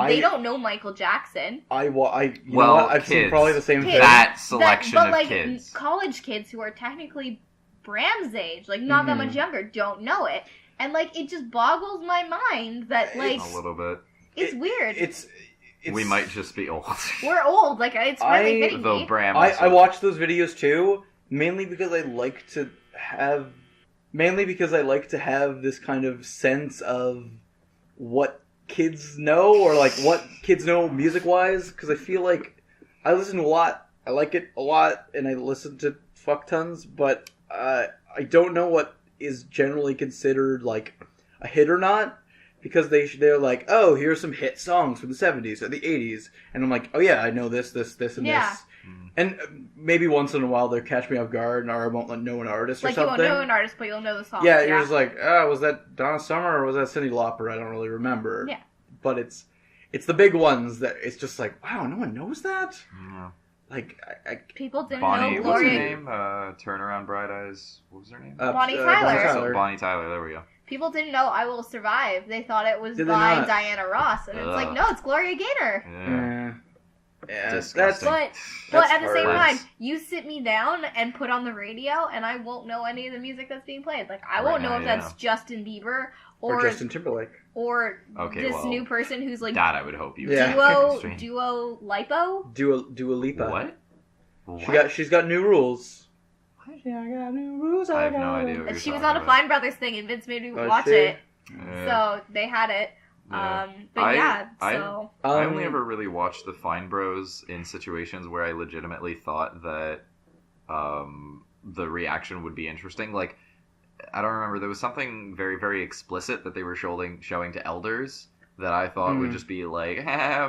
Speaker 3: they don't know Michael Jackson.
Speaker 1: You know what? I've seen probably the same thing.
Speaker 2: That selection
Speaker 3: but,
Speaker 2: of
Speaker 3: like,
Speaker 2: kids.
Speaker 3: College kids who are technically Bram's age, like, not that much younger, don't know it. And, like, it just boggles my mind that, like...
Speaker 2: A little bit.
Speaker 3: It's weird.
Speaker 2: We might just be old.
Speaker 3: We're old. Like, it's really hitting me.
Speaker 2: Bram
Speaker 1: I watch those videos too, mainly because I like to have this kind of sense of what kids know, or like what kids know music-wise, because I feel like I listen to a lot, I like it a lot, and I listen to fuck tons, but I don't know what is generally considered like a hit or not. Because they're like, oh, here's some hit songs from the 70s or the 80s. And I'm like, oh yeah, I know this, and this. And maybe once in a while they'll catch me off guard, or I won't know an artist or something.
Speaker 3: Like, you won't know an artist, but you'll know the song.
Speaker 1: Yeah, you're just like, oh, was that Donna Summer or was that Cyndi Lauper? I don't really remember.
Speaker 3: Yeah.
Speaker 1: But it's the big ones that it's just like, wow, no one knows that?
Speaker 2: Yeah.
Speaker 1: Like,
Speaker 3: people didn't
Speaker 2: Bonnie,
Speaker 3: know
Speaker 2: what's her
Speaker 3: Gloria...
Speaker 2: name? Turnaround Bright Eyes. What was her name?
Speaker 3: Bonnie Tyler.
Speaker 2: Bonnie Tyler, there we go.
Speaker 3: People didn't know I Will Survive. They thought it was by Diana Ross. And it's like, no, it's Gloria Gaynor.
Speaker 1: Yeah.
Speaker 2: Disgusting.
Speaker 3: But at the same time, you sit me down and put on the radio, and I won't know any of the music that's being played. Like, I won't know if that's Justin Bieber or
Speaker 1: Justin Timberlake
Speaker 3: or new person who's like
Speaker 2: that. I would hope you.
Speaker 3: Duo Lipo.
Speaker 1: Dua Lipa.
Speaker 2: What?
Speaker 1: She's got new rules. I got new rules.
Speaker 2: I have no idea. What
Speaker 3: she was on a Fine Brothers thing, and Vince made me watch it. So they had it.
Speaker 2: Yeah. I only ever really watched the Fine Bros in situations where I legitimately thought that the reaction would be interesting. Like, I don't remember, there was something very, very explicit that they were showing to elders that I thought would just be like,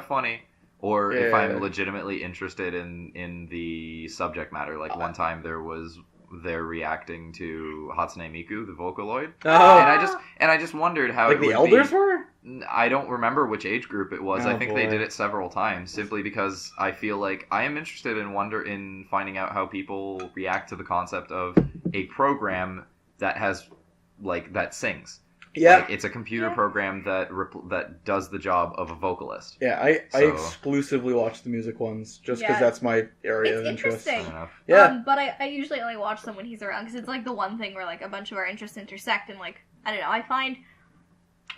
Speaker 2: funny. Or if I'm legitimately interested in the subject matter. Like, one time they're reacting to Hatsune Miku, the Vocaloid.
Speaker 1: Oh.
Speaker 2: And I just wondered how
Speaker 1: like
Speaker 2: it would
Speaker 1: the elders were?
Speaker 2: I don't remember which age group it was.
Speaker 1: Oh,
Speaker 2: I think they did it several times, simply because I feel like I am interested in finding out how people react to the concept of a program that has, like, that sings.
Speaker 1: Yeah,
Speaker 2: like, it's a computer program that does the job of a vocalist.
Speaker 1: Yeah, I exclusively watch the music ones just because that's my area of interest.
Speaker 3: Interesting.
Speaker 1: Yeah,
Speaker 3: but I usually only watch them when he's around because it's like the one thing where like a bunch of our interests intersect, and like I don't know. I find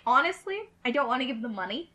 Speaker 3: honestly I don't want to give them money,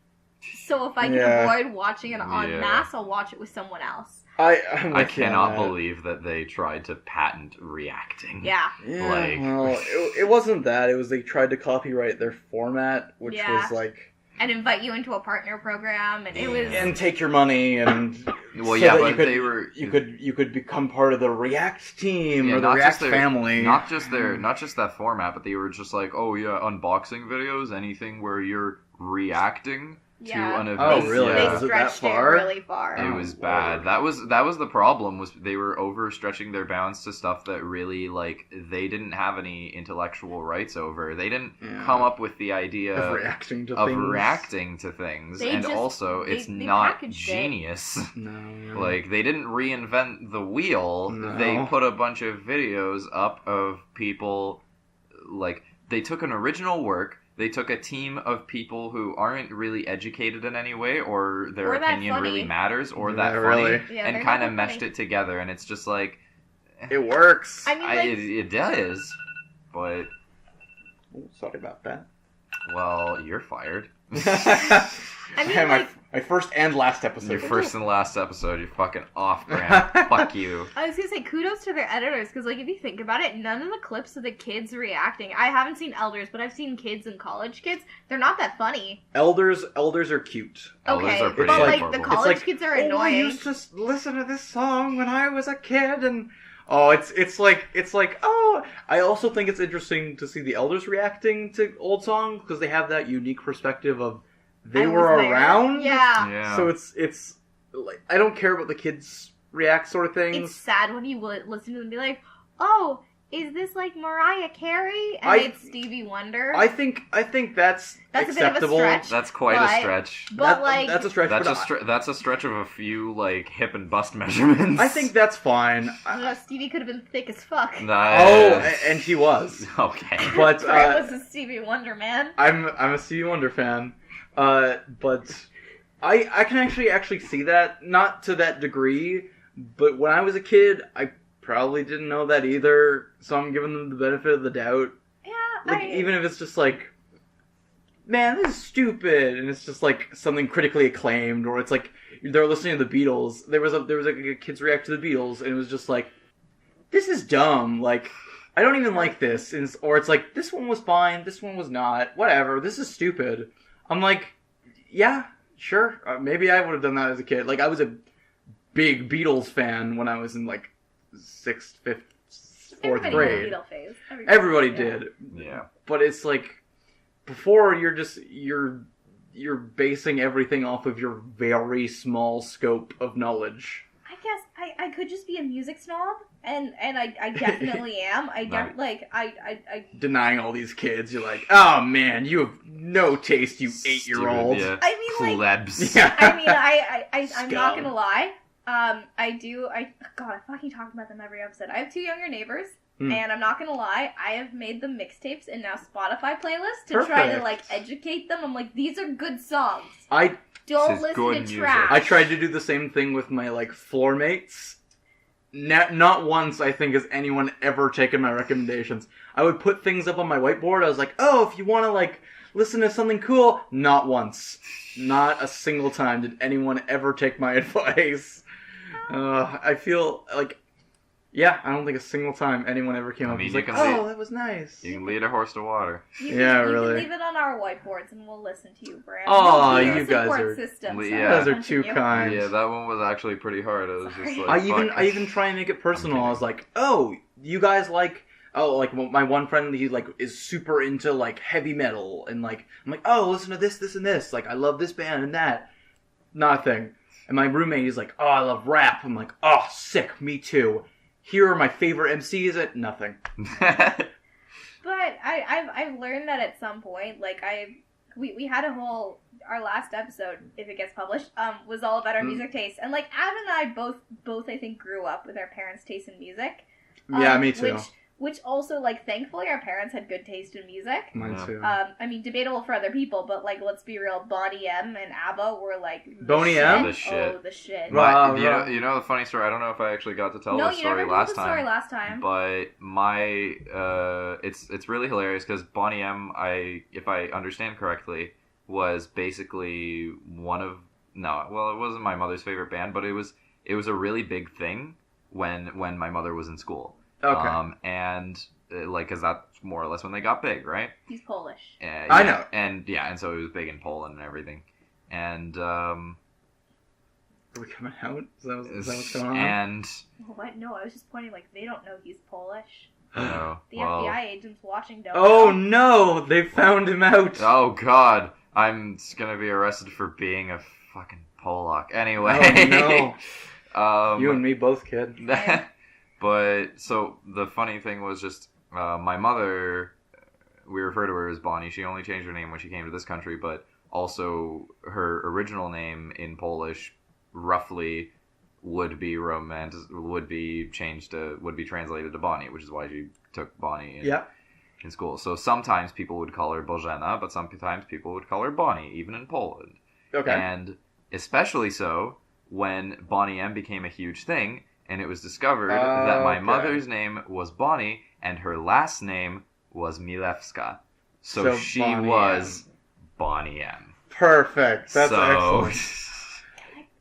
Speaker 3: so if I can avoid watching it en masse, I'll watch it with someone else.
Speaker 1: I
Speaker 2: cannot believe that they tried to patent reacting.
Speaker 3: Yeah.
Speaker 2: Like,
Speaker 1: well, it wasn't that. It was they tried to copyright their format, which was like...
Speaker 3: And invite you into a partner program, and it was...
Speaker 1: And take your money, and...
Speaker 2: Well,
Speaker 1: you could become part of the React team, or the React family.
Speaker 2: Not just that format, but they were just like, oh yeah, unboxing videos, anything where you're reacting... to an event.
Speaker 1: Oh, really?
Speaker 3: They
Speaker 1: Was it
Speaker 3: stretched
Speaker 1: that far?
Speaker 3: it really far.
Speaker 2: It was bad. That was the problem, was they were overstretching their bounds to stuff that really, like, they didn't have any intellectual rights over. They didn't come up with the idea
Speaker 1: of reacting to things.
Speaker 2: And also, it's not genius.
Speaker 1: No.
Speaker 2: Like, they didn't reinvent the wheel.
Speaker 1: No.
Speaker 2: They put a bunch of videos up of people, like, they took an original work. They took a team of people who aren't really educated in any way, or their opinion really matters, or that funny, and kind of meshed it together, and it's just like...
Speaker 1: It works.
Speaker 3: I mean, like,
Speaker 2: it does, but...
Speaker 1: Oh, sorry about that.
Speaker 2: Well, you're fired.
Speaker 3: I mean, like,
Speaker 1: my first and last episode.
Speaker 2: Your first and last episode. You're fucking off, Bram. Fuck you.
Speaker 3: I was gonna say kudos to their editors because, like, if you think about it, none of the clips of the kids reacting. I haven't seen elders, but I've seen kids and college kids. They're not that funny.
Speaker 1: Elders are cute.
Speaker 3: Okay,
Speaker 2: Elders are pretty
Speaker 3: but like
Speaker 2: adorable.
Speaker 3: the college kids are
Speaker 1: I
Speaker 3: annoying.
Speaker 1: used to listen to this song when I was a kid, and it's like I also think it's interesting to see the elders reacting to old songs because they have that unique perspective of they were around.
Speaker 3: Yeah.
Speaker 1: So it's like I don't care about the kids react sort of things.
Speaker 3: It's sad when you listen to them and be like, oh, is this like Mariah Carey? And it's Stevie Wonder.
Speaker 1: I think that's acceptable.
Speaker 3: A bit of a stretch.
Speaker 2: That's quite a stretch.
Speaker 3: But
Speaker 1: that's a stretch.
Speaker 2: That's a stretch of a few like hip and bust measurements.
Speaker 1: I think that's fine.
Speaker 3: Stevie could have been thick as fuck.
Speaker 1: And he was.
Speaker 2: Okay.
Speaker 1: But
Speaker 3: I was a Stevie Wonder man.
Speaker 1: I'm a Stevie Wonder fan. But I can actually see that, not to that degree, but when I was a kid, I probably didn't know that either, so I'm giving them the benefit of the doubt.
Speaker 3: Yeah,
Speaker 1: even if it's just like, man, this is stupid, and it's just like something critically acclaimed, or it's like they're listening to the Beatles. There was like a kids react to the Beatles, and it was just like, this is dumb, like, I don't even like this, or it's like, this one was fine, this one was not, whatever, this is stupid. I'm like, yeah, sure, maybe I would have done that as a kid. Like, I was a big Beatles fan when I was in, like, 6th, 5th, 4th grade.
Speaker 3: Beatle phase.
Speaker 1: Everybody did.
Speaker 2: Yeah.
Speaker 1: But it's like, before, you're basing everything off of your very small scope of knowledge.
Speaker 3: I guess I could just be a music snob, and I definitely am. I
Speaker 1: denying all these kids. You're like, oh man, you have no taste, you 8-year-old.
Speaker 2: Yeah.
Speaker 3: I mean, like,
Speaker 2: plebs.
Speaker 1: Yeah.
Speaker 3: I mean, I'm not gonna lie. God, I fucking talk about them every episode. I have 2 younger neighbors, and I'm not gonna lie, I have made them mixtapes and now Spotify playlists to try to, like, educate them. I'm like, these are good songs. Don't listen to trash.
Speaker 1: I tried to do the same thing with my, like, floor mates. Not once, I think, has anyone ever taken my recommendations. I would put things up on my whiteboard. I was like, oh, if you want to, like, listen to something cool. Not once. Not a single time did anyone ever take my advice. I feel like, yeah, I don't think a single time anyone ever came up and was like, oh, that was nice.
Speaker 2: You can lead a horse to water.
Speaker 3: You
Speaker 1: really.
Speaker 3: can leave it on our whiteboards and we'll listen to you, Bram.
Speaker 1: Oh, you guys are...
Speaker 3: System,
Speaker 2: You
Speaker 1: guys are too kind.
Speaker 2: Yeah, that one was actually pretty hard. I was just like,
Speaker 1: I even try and make it personal. I was like, oh, you guys like... Oh, like, my one friend, he, like, is super into, like, heavy metal, and, like, I'm like, oh, listen to this, this, and this, like, I love this band and that. Not a thing. And my roommate, he's like, oh, I love rap. I'm like, oh, sick, me too. Here are my favorite MCs, nothing.
Speaker 3: But I've learned that at some point, like, we had a whole, our last episode, if it gets published, was all about our music taste, and, like, Adam and I both, I think, grew up with our parents' taste in music.
Speaker 1: Yeah, me too.
Speaker 3: Which also, like, thankfully our parents had good taste in music.
Speaker 1: Mine too.
Speaker 3: I mean, debatable for other people, but, like, let's be real, Boney M and ABBA were, like,
Speaker 1: Boney M?
Speaker 2: The shit.
Speaker 3: Oh, the shit.
Speaker 2: You know the funny story? I don't know if I actually got to tell this story last time.
Speaker 3: No, you never told the story last time.
Speaker 2: But it's really hilarious because Boney M, if I understand correctly, was basically it wasn't my mother's favorite band, but it was a really big thing when my mother was in school.
Speaker 1: Okay.
Speaker 2: And like, cause that's more or less when they got big, right?
Speaker 3: He's Polish.
Speaker 2: Yeah,
Speaker 1: I know.
Speaker 2: And so it was big in Poland and everything. And
Speaker 1: are we coming out? Is that what's going on?
Speaker 2: And
Speaker 3: what? No, I was just pointing. Like, they don't know he's Polish.
Speaker 2: No.
Speaker 3: The FBI agents watching don't.
Speaker 1: Oh
Speaker 3: know.
Speaker 1: No! They found him out.
Speaker 2: Oh God! I'm gonna be arrested for being a fucking Polak. Anyway.
Speaker 1: Oh no! You and me both, kid.
Speaker 2: But, so, the funny thing was just, my mother, we refer to her as Bonnie. She only changed her name when she came to this country, but also her original name in Polish roughly would be translated to Bonnie, which is why she took Bonnie in school. So sometimes people would call her Bożena, but sometimes people would call her Bonnie, even in Poland.
Speaker 1: Okay.
Speaker 2: And especially so when Boney M became a huge thing, and it was discovered that my mother's name was Bonnie, and her last name was Milewska. So she
Speaker 1: Bonnie
Speaker 2: was
Speaker 1: M.
Speaker 2: Bonnie M.
Speaker 1: Perfect. That's excellent.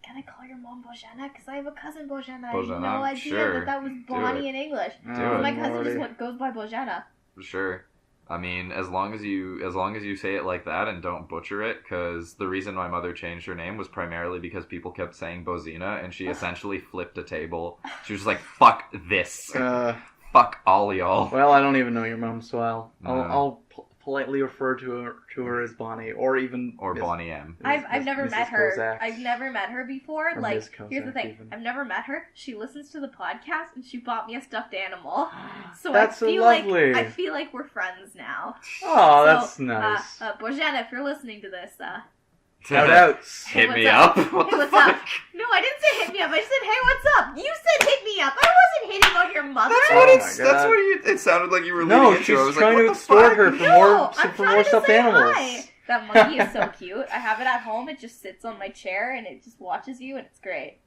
Speaker 3: Can I call your mom Bojana? Because I have a cousin Bojana. I
Speaker 2: Bojana,
Speaker 3: had no idea
Speaker 2: sure.
Speaker 3: that was Bonnie in English.
Speaker 2: Do
Speaker 3: So
Speaker 2: it.
Speaker 3: my cousin
Speaker 1: Lordy.
Speaker 3: just goes by Bojana.
Speaker 2: Sure. I mean, as long as you say it like that and don't butcher it, because the reason my mother changed her name was primarily because people kept saying Bozina, and she essentially flipped a table. She was just like, "Fuck this, fuck all y'all."
Speaker 1: Well, I don't even know your mom, so I'll
Speaker 2: No.
Speaker 1: politely refer to her as Bonnie, or even
Speaker 2: Bonnie M.
Speaker 3: I've never
Speaker 1: Mrs.
Speaker 3: met her.
Speaker 1: Kozak.
Speaker 3: I've never met her before.
Speaker 1: Or
Speaker 3: Like,
Speaker 1: Ms.
Speaker 3: here's the
Speaker 1: Kozak
Speaker 3: thing.
Speaker 1: even.
Speaker 3: I've never met her. She listens to the podcast and she bought me a stuffed animal. So
Speaker 1: That's
Speaker 3: I feel
Speaker 1: lovely.
Speaker 3: like we're friends now.
Speaker 1: Oh,
Speaker 3: So,
Speaker 1: that's nice.
Speaker 3: Bojana, if you're listening to this,
Speaker 1: Shout outs.
Speaker 2: Hit
Speaker 3: what's
Speaker 2: me
Speaker 3: up?
Speaker 2: up. What
Speaker 3: hey,
Speaker 2: the
Speaker 3: what's
Speaker 2: fuck?
Speaker 3: up? No, I didn't say hit me up. I said, hey, what's up? You said hit me up. I wasn't hitting on your mother.
Speaker 2: That's
Speaker 1: Oh
Speaker 2: what
Speaker 1: my
Speaker 2: it's. That's
Speaker 1: God.
Speaker 2: what you. It sounded like you were
Speaker 1: No,
Speaker 2: leading
Speaker 1: she's
Speaker 2: into. I was
Speaker 1: trying
Speaker 2: like,
Speaker 1: to
Speaker 2: what the
Speaker 1: extort
Speaker 2: fuck?
Speaker 1: her for
Speaker 3: No, I'm
Speaker 1: for
Speaker 3: trying
Speaker 1: more
Speaker 3: to
Speaker 1: stuffed
Speaker 3: say
Speaker 1: animals.
Speaker 3: hi. That monkey is so cute. I have it at home. It just sits on my chair and it just watches you, and it's great.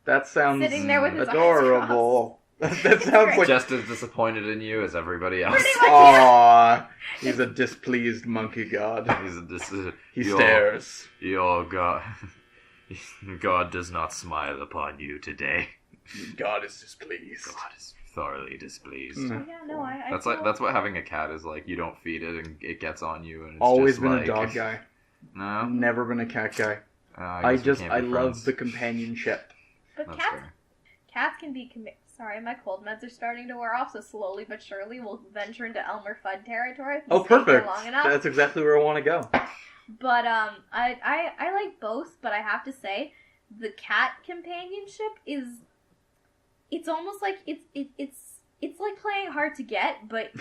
Speaker 1: That sounds
Speaker 3: Sitting there with his arms
Speaker 1: adorable. That sounds like
Speaker 2: Just as disappointed in you as everybody else.
Speaker 3: Pretty much.
Speaker 1: Aww, he's a displeased monkey god. He stares.
Speaker 2: Your God, God does not smile upon you today.
Speaker 1: God is displeased.
Speaker 2: God is thoroughly displeased.
Speaker 1: Mm.
Speaker 3: Yeah, no, I
Speaker 2: That's
Speaker 3: feel...
Speaker 2: like that's what having a cat is like. You don't feed it and it gets on you, and it's
Speaker 1: Always
Speaker 2: just
Speaker 1: been
Speaker 2: like,
Speaker 1: a dog guy.
Speaker 2: No,
Speaker 1: Never been a cat guy.
Speaker 2: I guess we can't be
Speaker 1: love
Speaker 2: friends.
Speaker 1: the companionship.
Speaker 3: But
Speaker 2: That's
Speaker 3: cats,
Speaker 2: fair.
Speaker 3: cats can be Sorry, my cold meds are starting to wear off, so slowly but surely we'll venture into Elmer Fudd territory. if we
Speaker 1: Oh,
Speaker 3: stay here
Speaker 1: perfect.
Speaker 3: Long enough.
Speaker 1: That's exactly where I want to go.
Speaker 3: But I like both, but I have to say, the cat companionship is, it's almost like it's like playing hard to get, but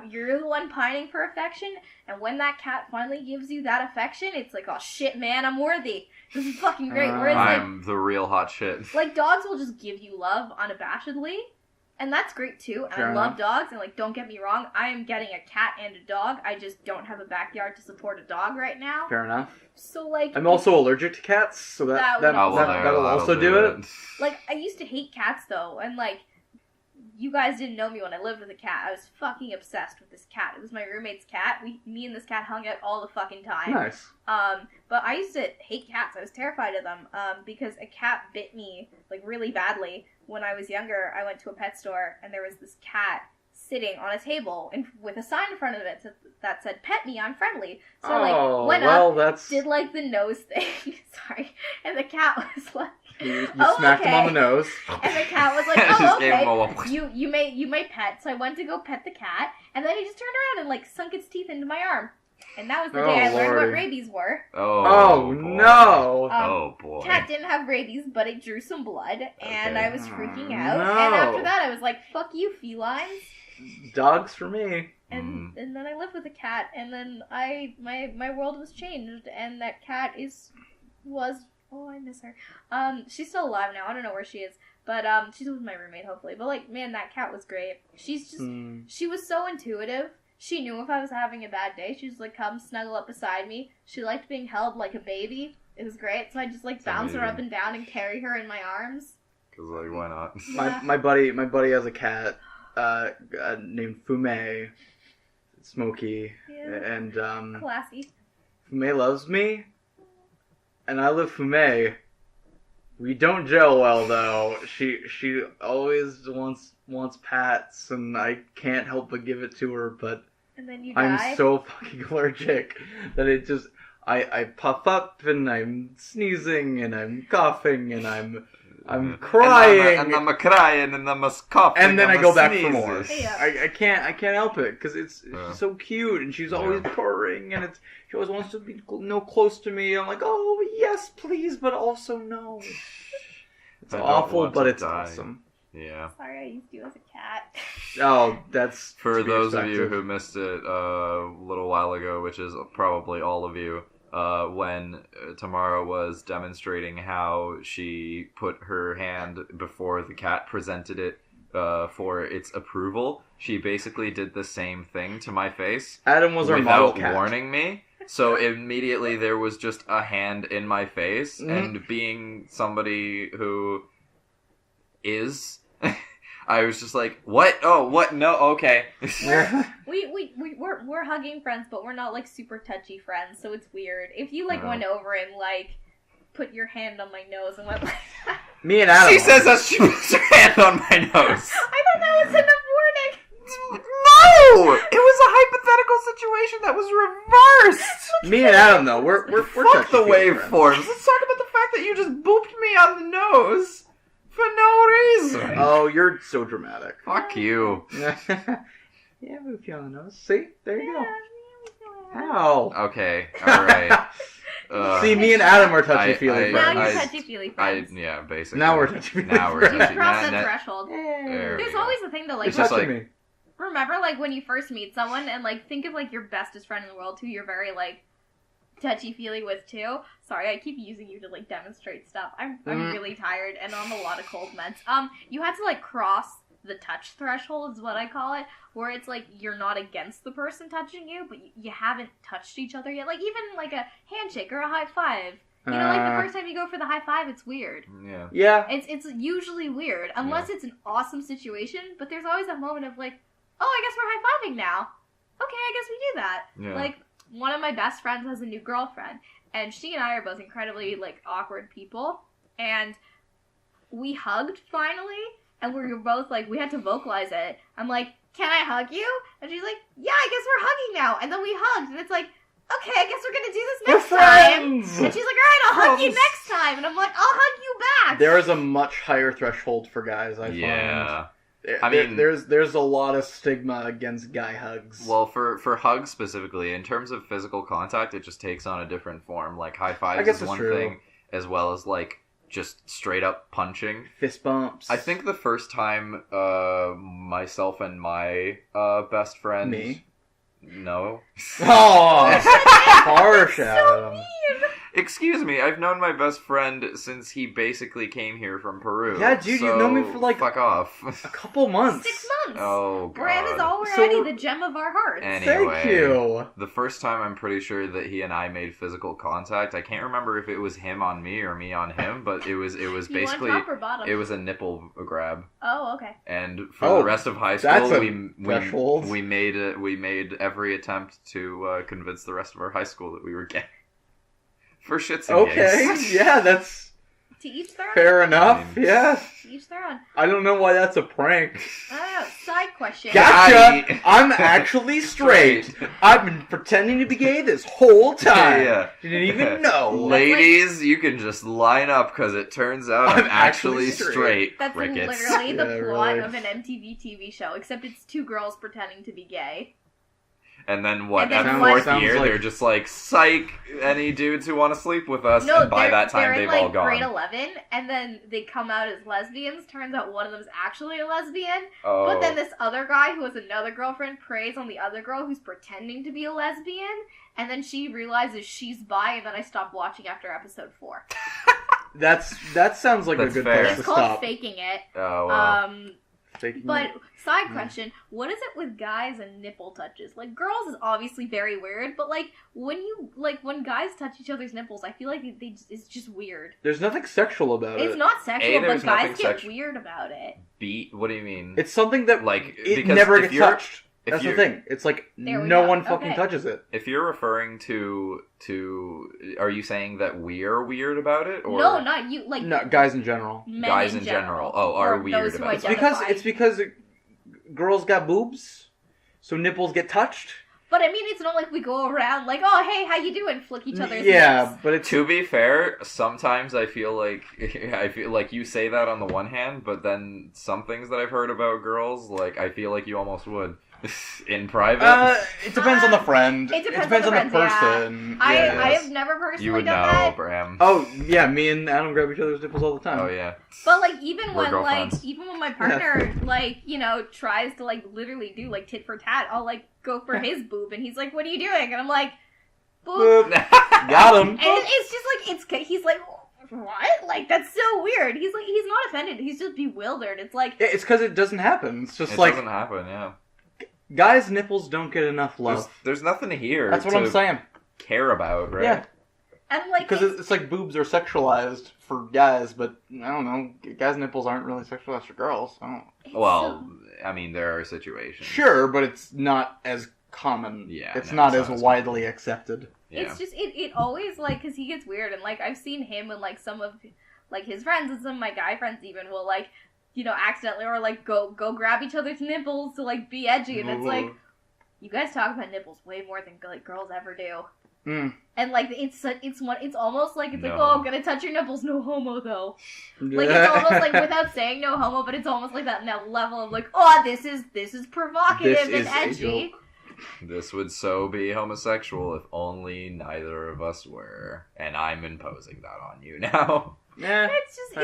Speaker 3: you're the one pining for affection, and when that cat finally gives you that affection, it's like, oh shit, man, I'm worthy. This is fucking great. Whereas
Speaker 2: I'm the real hot shit.
Speaker 3: like dogs will just give you love unabashedly, and that's great too. And
Speaker 1: Fair
Speaker 3: I love
Speaker 1: enough.
Speaker 3: dogs, and like, don't get me wrong, I am getting a cat and a dog. I just don't have a backyard to support a dog right now.
Speaker 1: Fair enough.
Speaker 3: So like,
Speaker 1: I'm also allergic to cats, so
Speaker 3: That would also-
Speaker 1: that'll also do it.
Speaker 3: like, I used to hate cats though, and like, you guys didn't know me when I lived with a cat. I was fucking obsessed with this cat. It was my roommate's cat. Me and this cat hung out all the fucking time.
Speaker 1: Nice.
Speaker 3: But I used to hate cats. I was terrified of them, because a cat bit me, like, really badly. When I was younger, I went to a pet store, and there was this cat sitting on a table with a sign in front of it that said, "Pet me, I'm friendly." So I, like, went up,
Speaker 1: that's...
Speaker 3: did, like, the nose thing. Sorry. And the cat was like...
Speaker 1: You
Speaker 3: Oh,
Speaker 1: smacked him on
Speaker 3: okay.
Speaker 1: the nose.
Speaker 3: And the cat was like,
Speaker 2: Just
Speaker 3: "Oh,
Speaker 2: gave him
Speaker 3: okay,
Speaker 2: a-
Speaker 3: you may pet." So I went to go pet the cat, and then he just turned around and like sunk its teeth into my arm, and that was the
Speaker 1: Oh,
Speaker 3: day I learned
Speaker 1: Lordy.
Speaker 3: what rabies were.
Speaker 1: Oh,
Speaker 2: boy.
Speaker 1: no.
Speaker 2: Oh boy.
Speaker 3: Cat didn't have rabies, but it drew some blood, and
Speaker 2: Okay.
Speaker 3: I was freaking
Speaker 1: Oh,
Speaker 3: out.
Speaker 1: no.
Speaker 3: And after that, I was like, "Fuck you, felines!"
Speaker 1: Dogs for me.
Speaker 3: And then I lived with a cat, and then my world was changed, and that cat was. Oh, I miss her. She's still alive now. I don't know where she is, but she's with my roommate, hopefully. But like, man, that cat was great. She's just, she was so intuitive. She knew if I was having a bad day. She was like, come snuggle up beside me. She liked being held like a baby. It was great. So I just like bounce her up and down and carry her in my arms.
Speaker 2: Cause like, why not?
Speaker 3: Yeah.
Speaker 1: My buddy has a cat named Fume, Smokey,
Speaker 3: Yeah.
Speaker 1: and
Speaker 3: Classy.
Speaker 1: Fume loves me, and I love Fume. We don't gel well though. She always wants pats, and I can't help but give it to her. But
Speaker 3: And then you die.
Speaker 1: I'm so fucking allergic that it just I puff up and I'm sneezing and I'm coughing and I'm crying
Speaker 2: and I'm a crying and I'm a coughing
Speaker 1: and then I
Speaker 2: I'm
Speaker 1: go
Speaker 2: a
Speaker 1: back for
Speaker 2: sneezing.
Speaker 1: more.
Speaker 3: Yeah.
Speaker 1: I can't help it because it's she's so cute and she's always
Speaker 2: Yeah.
Speaker 1: purring and she always wants to be close to me. I'm like, oh yes, please, but also no. It's
Speaker 2: I don't
Speaker 1: awful,
Speaker 2: want
Speaker 1: but
Speaker 2: to
Speaker 1: it's
Speaker 2: die.
Speaker 1: awesome.
Speaker 2: Yeah.
Speaker 3: Sorry, I used you as a cat.
Speaker 1: Oh, that's
Speaker 2: For
Speaker 1: to be
Speaker 2: those of you
Speaker 1: expected.
Speaker 2: who missed it a little while ago, which is probably all of you, when Tamara was demonstrating how she put her hand before the cat presented it for its approval, she basically did the same thing to my face
Speaker 1: Adam was our model
Speaker 2: without
Speaker 1: cat.
Speaker 2: warning me. So immediately there was just a hand in my face,
Speaker 1: Mhm.
Speaker 2: and being somebody who is I was just like, what? Oh, what? No, okay.
Speaker 3: We're hugging friends, but we're not, like, super touchy friends, so it's weird. If you, like, went over and, like, put your hand on my nose and went like that.
Speaker 1: Me and Adam.
Speaker 2: She says that she puts her hand on my nose.
Speaker 3: I thought that was enough warning.
Speaker 2: No! It was a hypothetical situation that was reversed!
Speaker 1: Me and Adam, though, we're
Speaker 2: Fuck the waveforms. Let's talk about the fact that you just booped me on the nose for no reason.
Speaker 1: Oh, you're so dramatic.
Speaker 2: Fuck you.
Speaker 1: Yeah, boop you on the nose. See? There you go. How?
Speaker 2: Okay, alright.
Speaker 1: See, me and Adam are touchy-feely
Speaker 3: Now
Speaker 1: friends.
Speaker 3: you're touchy-feely friends.
Speaker 2: Yeah, basically.
Speaker 1: Now we're touchy-feely
Speaker 3: You've crossed the threshold.
Speaker 2: There
Speaker 3: There's
Speaker 2: we go.
Speaker 3: always a thing that, like,
Speaker 1: It's just like
Speaker 2: like-
Speaker 1: me.
Speaker 3: remember, like, when you first meet someone and, like, think of, like, your bestest friend in the world who you're very, like, touchy-feely with, too. Sorry, I keep using you to, like, demonstrate stuff. I'm really tired and on a lot of cold meds. You had to, like, cross the touch threshold is what I call it, where it's, like, you're not against the person touching you, but you haven't touched each other yet. Like, even, like, a handshake or a high five. You know, like, the first time you go for the high five, it's weird.
Speaker 2: Yeah.
Speaker 1: Yeah.
Speaker 3: It's usually weird, unless it's an awesome situation, but there's always that moment of, like, oh, I guess we're high-fiving now. Okay, I guess we do that.
Speaker 2: Yeah.
Speaker 3: Like, one of my best friends has a new girlfriend, and she and I are both incredibly, like, awkward people, and we hugged, finally, and we were both, like, we had to vocalize it. I'm like, can I hug you? And she's like, yeah, I guess we're hugging now. And then we hugged, and it's like, okay, I guess we're gonna do this next time. And she's like, alright, I'll hug you next time. And I'm like, I'll hug you back.
Speaker 1: There is a much higher threshold for guys, I find.
Speaker 2: Yeah.
Speaker 1: I mean, there's a lot of stigma against guy hugs.
Speaker 2: Well, for hugs specifically, in terms of physical contact, it just takes on a different form. Like, high
Speaker 1: I
Speaker 2: fives
Speaker 1: guess
Speaker 2: is one
Speaker 1: it's true.
Speaker 2: thing, as well as, like, just straight up punching.
Speaker 1: Fist bumps.
Speaker 2: I think the first time myself and my best friend...
Speaker 1: Me?
Speaker 2: No.
Speaker 1: Oh! Harsh, Adam.
Speaker 2: Excuse me, I've known my best friend since he basically came here from Peru.
Speaker 1: Yeah, dude, you've known me for, like,
Speaker 2: fuck off.
Speaker 1: a couple months.
Speaker 3: 6 months.
Speaker 2: Oh, God.
Speaker 3: Bram is already
Speaker 1: So-
Speaker 3: the gem of our hearts.
Speaker 2: Anyway,
Speaker 1: Thank you.
Speaker 2: the first time I'm pretty sure that he and I made physical contact, I can't remember if it was him on me or me on him, but it was
Speaker 3: You
Speaker 2: basically...
Speaker 3: want top or bottom?
Speaker 2: It was a nipple grab.
Speaker 3: Oh, okay.
Speaker 2: And for
Speaker 1: Oh,
Speaker 2: the rest of high
Speaker 1: that's
Speaker 2: school,
Speaker 1: a threshold.
Speaker 2: we made every attempt to convince the rest of our high school that we were gay. For shits and
Speaker 1: Okay,
Speaker 2: gigs.
Speaker 1: yeah, that's
Speaker 3: To each their own.
Speaker 1: fair enough.
Speaker 2: I mean-
Speaker 1: Yeah.
Speaker 3: To each their own.
Speaker 1: I don't know why that's a prank.
Speaker 3: I don't know. Side question.
Speaker 1: Gotcha! I'm actually straight. I've been pretending to be gay this whole time.
Speaker 2: Yeah.
Speaker 1: Didn't even know.
Speaker 2: Ladies, you can just line up because it turns out I'm actually straight.
Speaker 3: That's
Speaker 2: Crickets.
Speaker 3: literally the
Speaker 1: Yeah,
Speaker 3: plot
Speaker 1: really.
Speaker 3: of an MTV TV show, except it's two girls pretending to be gay.
Speaker 2: And then what?
Speaker 3: And then
Speaker 2: At
Speaker 3: one-
Speaker 2: fourth
Speaker 1: Sounds
Speaker 2: year,
Speaker 1: like-
Speaker 2: they're just like, psych, any dudes who want to sleep with us.
Speaker 3: No,
Speaker 2: and by that time,
Speaker 3: they're
Speaker 2: they've
Speaker 3: in, like,
Speaker 2: all gone.
Speaker 3: grade 11, and then they come out as lesbians. Turns out one of them's actually a lesbian.
Speaker 2: Oh.
Speaker 3: But then this other guy who has another girlfriend preys on the other girl who's pretending to be a lesbian, and then she realizes she's bi, and then I stopped watching after episode 4.
Speaker 1: That sounds like
Speaker 2: That's
Speaker 1: a good
Speaker 2: fair.
Speaker 1: place
Speaker 3: It's
Speaker 1: to
Speaker 3: called
Speaker 1: stop.
Speaker 3: faking it.
Speaker 2: Oh, well.
Speaker 1: Faking
Speaker 3: But
Speaker 1: it.
Speaker 3: side question, what is it with guys and nipple touches? Like, girls is obviously very weird, but like when guys touch each other's nipples, I feel like it's just weird.
Speaker 1: There's nothing sexual about
Speaker 3: It's
Speaker 1: it.
Speaker 3: not sexual,
Speaker 2: there's
Speaker 3: but guys
Speaker 2: nothing
Speaker 3: get
Speaker 2: sexual.
Speaker 3: weird about it.
Speaker 2: What do you mean?
Speaker 1: It's something that
Speaker 2: Like,
Speaker 1: it
Speaker 2: because
Speaker 1: never
Speaker 2: if
Speaker 1: gets
Speaker 2: you're-
Speaker 1: touched.
Speaker 2: if
Speaker 1: That's the
Speaker 2: you're-
Speaker 1: thing. It's like
Speaker 3: There we
Speaker 1: no
Speaker 3: go.
Speaker 1: one fucking
Speaker 3: Okay.
Speaker 1: touches it.
Speaker 2: If you're referring to, are you saying that we're weird about it? Or
Speaker 3: No, not you. Like
Speaker 1: No, guys in general.
Speaker 3: men
Speaker 2: guys in general. Oh, are
Speaker 3: or
Speaker 2: weird
Speaker 3: those who
Speaker 2: about it.
Speaker 1: It's because girls got boobs, so nipples get touched.
Speaker 3: But I mean, it's not like we go around like, oh, hey, how you doing? Flick each other's
Speaker 1: Yeah,
Speaker 3: nips.
Speaker 1: but it's
Speaker 2: To be fair, sometimes I feel like you say that on the one hand, but then some things that I've heard about girls, like I feel like you almost would in private.
Speaker 1: it depends on the friend.
Speaker 3: It depends on the friends,
Speaker 1: person.
Speaker 3: I
Speaker 2: Yes.
Speaker 3: have never personally
Speaker 2: you would
Speaker 3: done
Speaker 2: know,
Speaker 3: that.
Speaker 2: Bram.
Speaker 1: Oh yeah, me and Adam grab each other's nipples all the time.
Speaker 2: Oh yeah.
Speaker 3: But like even
Speaker 2: We're
Speaker 3: when
Speaker 2: girlfriends.
Speaker 3: my partner like, you know, tries to like literally do like tit for tat, I'll like go for his boob and he's like, "What are you doing?" And I'm like, "Boob."
Speaker 1: Boop. Got him.
Speaker 3: And it's just like he's like, "What?" Like that's so weird. He's like, he's not offended. He's just bewildered. It's like
Speaker 1: It's because it doesn't happen. It's just
Speaker 2: It
Speaker 1: like
Speaker 2: doesn't happen. Yeah.
Speaker 1: guys' nipples don't get enough love.
Speaker 2: There's nothing here.
Speaker 1: That's what
Speaker 2: to
Speaker 1: I'm saying.
Speaker 2: Care about, right?
Speaker 1: Yeah.
Speaker 3: And, like...
Speaker 1: Because it's like boobs are sexualized for guys, but, I don't know, guys' nipples aren't really sexualized for girls.
Speaker 2: Well, I mean, there are situations.
Speaker 1: Sure, but it's not as common.
Speaker 2: Yeah.
Speaker 1: It's not as widely accepted.
Speaker 2: Yeah.
Speaker 3: It's just, it always, like, because he gets weird, and, like, I've seen him and, like, some of, like, his friends and some of my guy friends even will, like, you know, accidentally or, like, go grab each other's nipples to, like, be edgy, and it's like, you guys talk about nipples way more than, like, girls ever do.
Speaker 1: Mm.
Speaker 3: And, like, it's almost like, it's
Speaker 2: No.
Speaker 3: like, oh, I'm gonna touch your nipples, no homo, though. Like, it's almost like, without saying no homo, but it's almost like that level of, like, oh, this is provocative and edgy.
Speaker 2: This would so be homosexual if only neither of us were. And I'm imposing that on you now.
Speaker 1: Yeah,
Speaker 3: It's just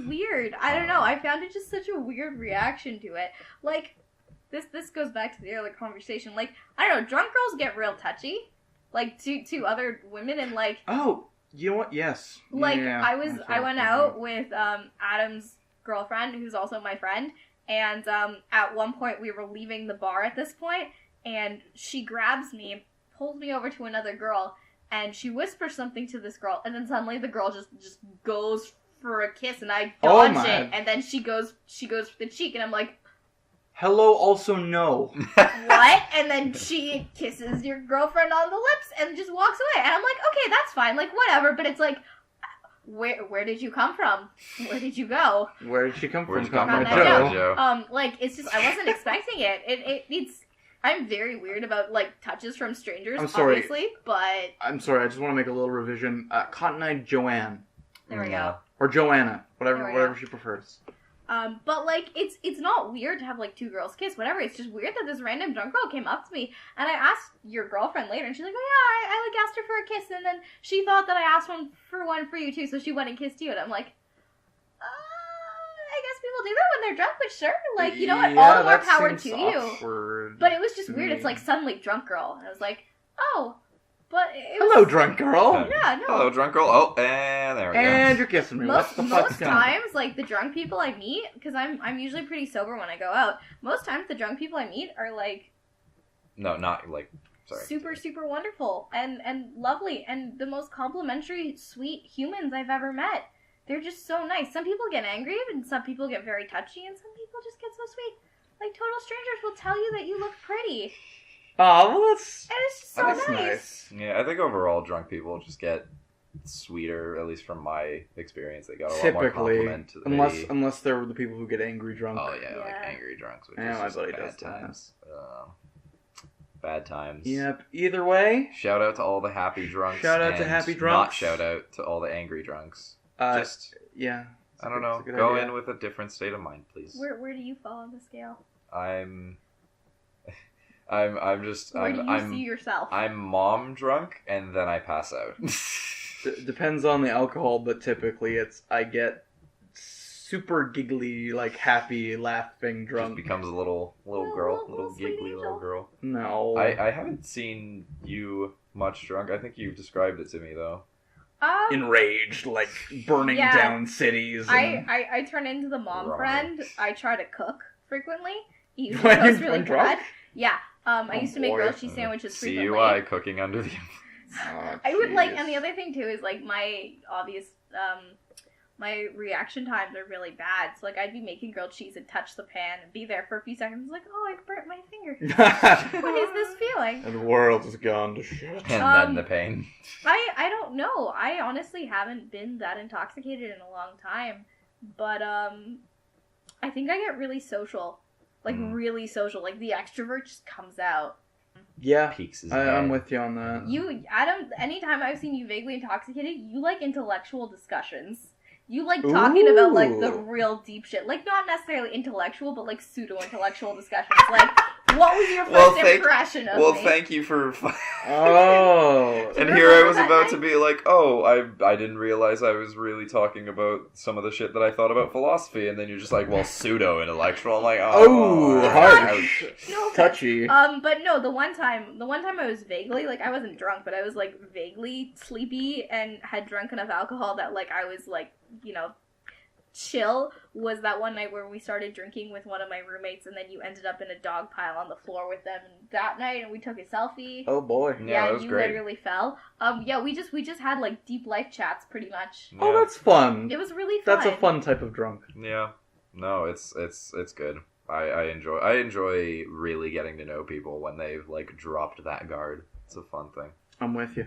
Speaker 3: weird. I don't know. I found it just such a weird reaction to it. Like, this goes back to the earlier conversation. Like, I don't know, drunk girls get real touchy. Like, to other women, and, like...
Speaker 1: Oh, you know what? Yes.
Speaker 3: Like,
Speaker 1: yeah,
Speaker 3: I went out with, Adam's girlfriend, who's also my friend, and, at one point we were leaving the bar at this point, and she grabs me, pulls me over to another girl, and she whispers something to this girl, and then suddenly the girl just goes for a kiss, and I dodge it, and then she goes for the cheek, and I'm like...
Speaker 1: Hello, also no.
Speaker 3: What? And then she kisses your girlfriend on the lips and just walks away. And I'm like, okay, that's fine. Like, whatever. But it's like, where did you come from? Where did you go?
Speaker 1: Where did she come from?
Speaker 2: Where'd you come from,
Speaker 3: Joe? Like, it's just, I wasn't expecting it. It's, I'm very weird about, like, touches from strangers, obviously, but...
Speaker 1: I'm sorry, I just want to make a little revision. Cotton-eyed Joanne.
Speaker 3: There we go.
Speaker 1: Or Joanna. Whatever she prefers.
Speaker 3: But, like, it's not weird to have, like, two girls kiss, whatever. It's just weird that this random drunk girl came up to me, and I asked your girlfriend later, and she's like, oh, yeah, I like, asked her for a kiss, and then she thought that I asked one for you, too, so she went and kissed you, and I'm like, I guess people do that when they're drunk, but sure, like, you know what, all more power to you. But it was just weird, it's like, suddenly drunk girl, and I was like, oh... But it was...
Speaker 1: Hello, drunk girl.
Speaker 3: Yeah, no.
Speaker 2: Hello, drunk girl. Oh, and there we go.
Speaker 1: And you're kissing me.
Speaker 3: Most times, like, the drunk people I meet, because I'm usually pretty sober when I go out, most times the drunk people I meet are, like...
Speaker 2: No, not, like, sorry.
Speaker 3: Super, super wonderful and lovely and the most complimentary, sweet humans I've ever met. They're just so nice. Some people get angry and some people get very touchy and some people just get so sweet. Like, total strangers will tell you that you look pretty.
Speaker 1: Oh, well, that's...
Speaker 3: And it's just so nice.
Speaker 2: Yeah, I think overall drunk people just get sweeter, at least from my experience. They got a lot more compliment.
Speaker 1: Unless they're the people who get angry drunk.
Speaker 2: Oh, yeah, like angry drunks. Which
Speaker 1: yeah,
Speaker 2: is
Speaker 1: my
Speaker 2: just
Speaker 1: buddy
Speaker 2: bad
Speaker 1: does
Speaker 2: times. Bad times.
Speaker 1: Yep, either way.
Speaker 2: Shout out to all the happy drunks.
Speaker 1: Shout out to happy drunks.
Speaker 2: Not shout out to all the angry drunks.
Speaker 1: Yeah.
Speaker 2: I don't know. Go in with a different state of mind, please.
Speaker 3: Where do you fall on the scale?
Speaker 2: I'm just.
Speaker 3: Where do you see yourself?
Speaker 2: I'm mom drunk, and then I pass out.
Speaker 1: Depends on the alcohol, but typically I get super giggly, like happy, laughing drunk.
Speaker 2: Just becomes a little girl, little giggly little girl.
Speaker 1: No.
Speaker 2: I haven't seen you much drunk. I think you've described it to me though.
Speaker 1: Enraged, like burning down cities. And...
Speaker 3: I turn into the mom friend. I try to cook frequently. He usually goes really bad. Yeah. I used to make grilled cheese sandwiches frequently.
Speaker 2: CUI, cooking under the...
Speaker 3: I would like, and the other thing too is like my obvious, my reaction times are really bad. So like I'd be making grilled cheese and touch the pan and be there for a few seconds like, oh, I burnt my finger. What is this feeling?
Speaker 1: And the world has gone to shit.
Speaker 2: And then the pain.
Speaker 3: I don't know. I honestly haven't been that intoxicated in a long time. But I think I get really social. Like, really social. Like, the extrovert just comes out.
Speaker 1: Yeah,
Speaker 2: peaks his
Speaker 1: I'm with you on that.
Speaker 3: You, Adam, anytime I've seen you vaguely intoxicated, you like intellectual discussions. You like talking about, like, the real deep shit. Like, not necessarily intellectual, but, like, pseudo-intellectual discussions. Like, what was your first impression of me?
Speaker 2: Well, thank you for...
Speaker 1: Oh.
Speaker 2: And here I was about to be like, oh, I didn't realize I was really talking about some of the shit that I thought about philosophy, and then you're just like, well, pseudo-intellectual. I'm like,
Speaker 1: harsh.
Speaker 3: No,
Speaker 1: touchy.
Speaker 3: But no, the one time I was vaguely, like, I wasn't drunk, but I was, like, vaguely sleepy and had drunk enough alcohol that, like, I was, like, you know, chill was that one night where we started drinking with one of my roommates, and then you ended up in a dog pile on the floor with them that night, and we took a selfie.
Speaker 1: Oh boy.
Speaker 2: Yeah, that was
Speaker 3: you
Speaker 2: great.
Speaker 3: literally fell. Yeah, we just had like deep life chats pretty much.
Speaker 1: Oh, that's fun.
Speaker 3: It was really fun.
Speaker 1: That's a fun type of drunk.
Speaker 2: Yeah. No, it's good. I enjoy really getting to know people when they've like dropped that guard. It's a fun thing.
Speaker 1: I'm with you.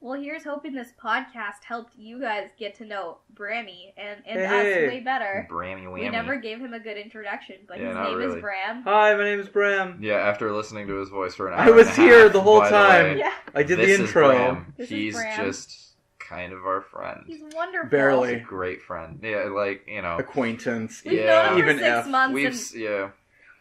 Speaker 3: Well, here's hoping this podcast helped you guys get to know Brammy and
Speaker 1: Hey.
Speaker 3: us way better.
Speaker 2: Brammy whammy.
Speaker 3: We never gave him a good introduction, but
Speaker 2: Yeah,
Speaker 3: his
Speaker 2: not
Speaker 3: name
Speaker 2: really.
Speaker 3: is Bram.
Speaker 1: Hi, my name is Bram.
Speaker 2: Yeah, after listening to his voice for an hour
Speaker 1: I was
Speaker 2: and a
Speaker 1: here
Speaker 2: half,
Speaker 1: the whole
Speaker 2: by
Speaker 1: time.
Speaker 2: way,
Speaker 3: Yeah,
Speaker 1: I did
Speaker 2: this
Speaker 1: the
Speaker 2: is
Speaker 1: intro.
Speaker 2: Bram.
Speaker 3: This is
Speaker 2: He's
Speaker 3: Bram.
Speaker 2: just kind of our friend.
Speaker 3: he's wonderful.
Speaker 1: Barely.
Speaker 2: He's a great friend. Yeah, like, you know.
Speaker 1: Acquaintance.
Speaker 3: We've
Speaker 2: Yeah.
Speaker 3: known him
Speaker 1: Even
Speaker 3: for 6
Speaker 1: F.
Speaker 3: months, and
Speaker 2: Yeah.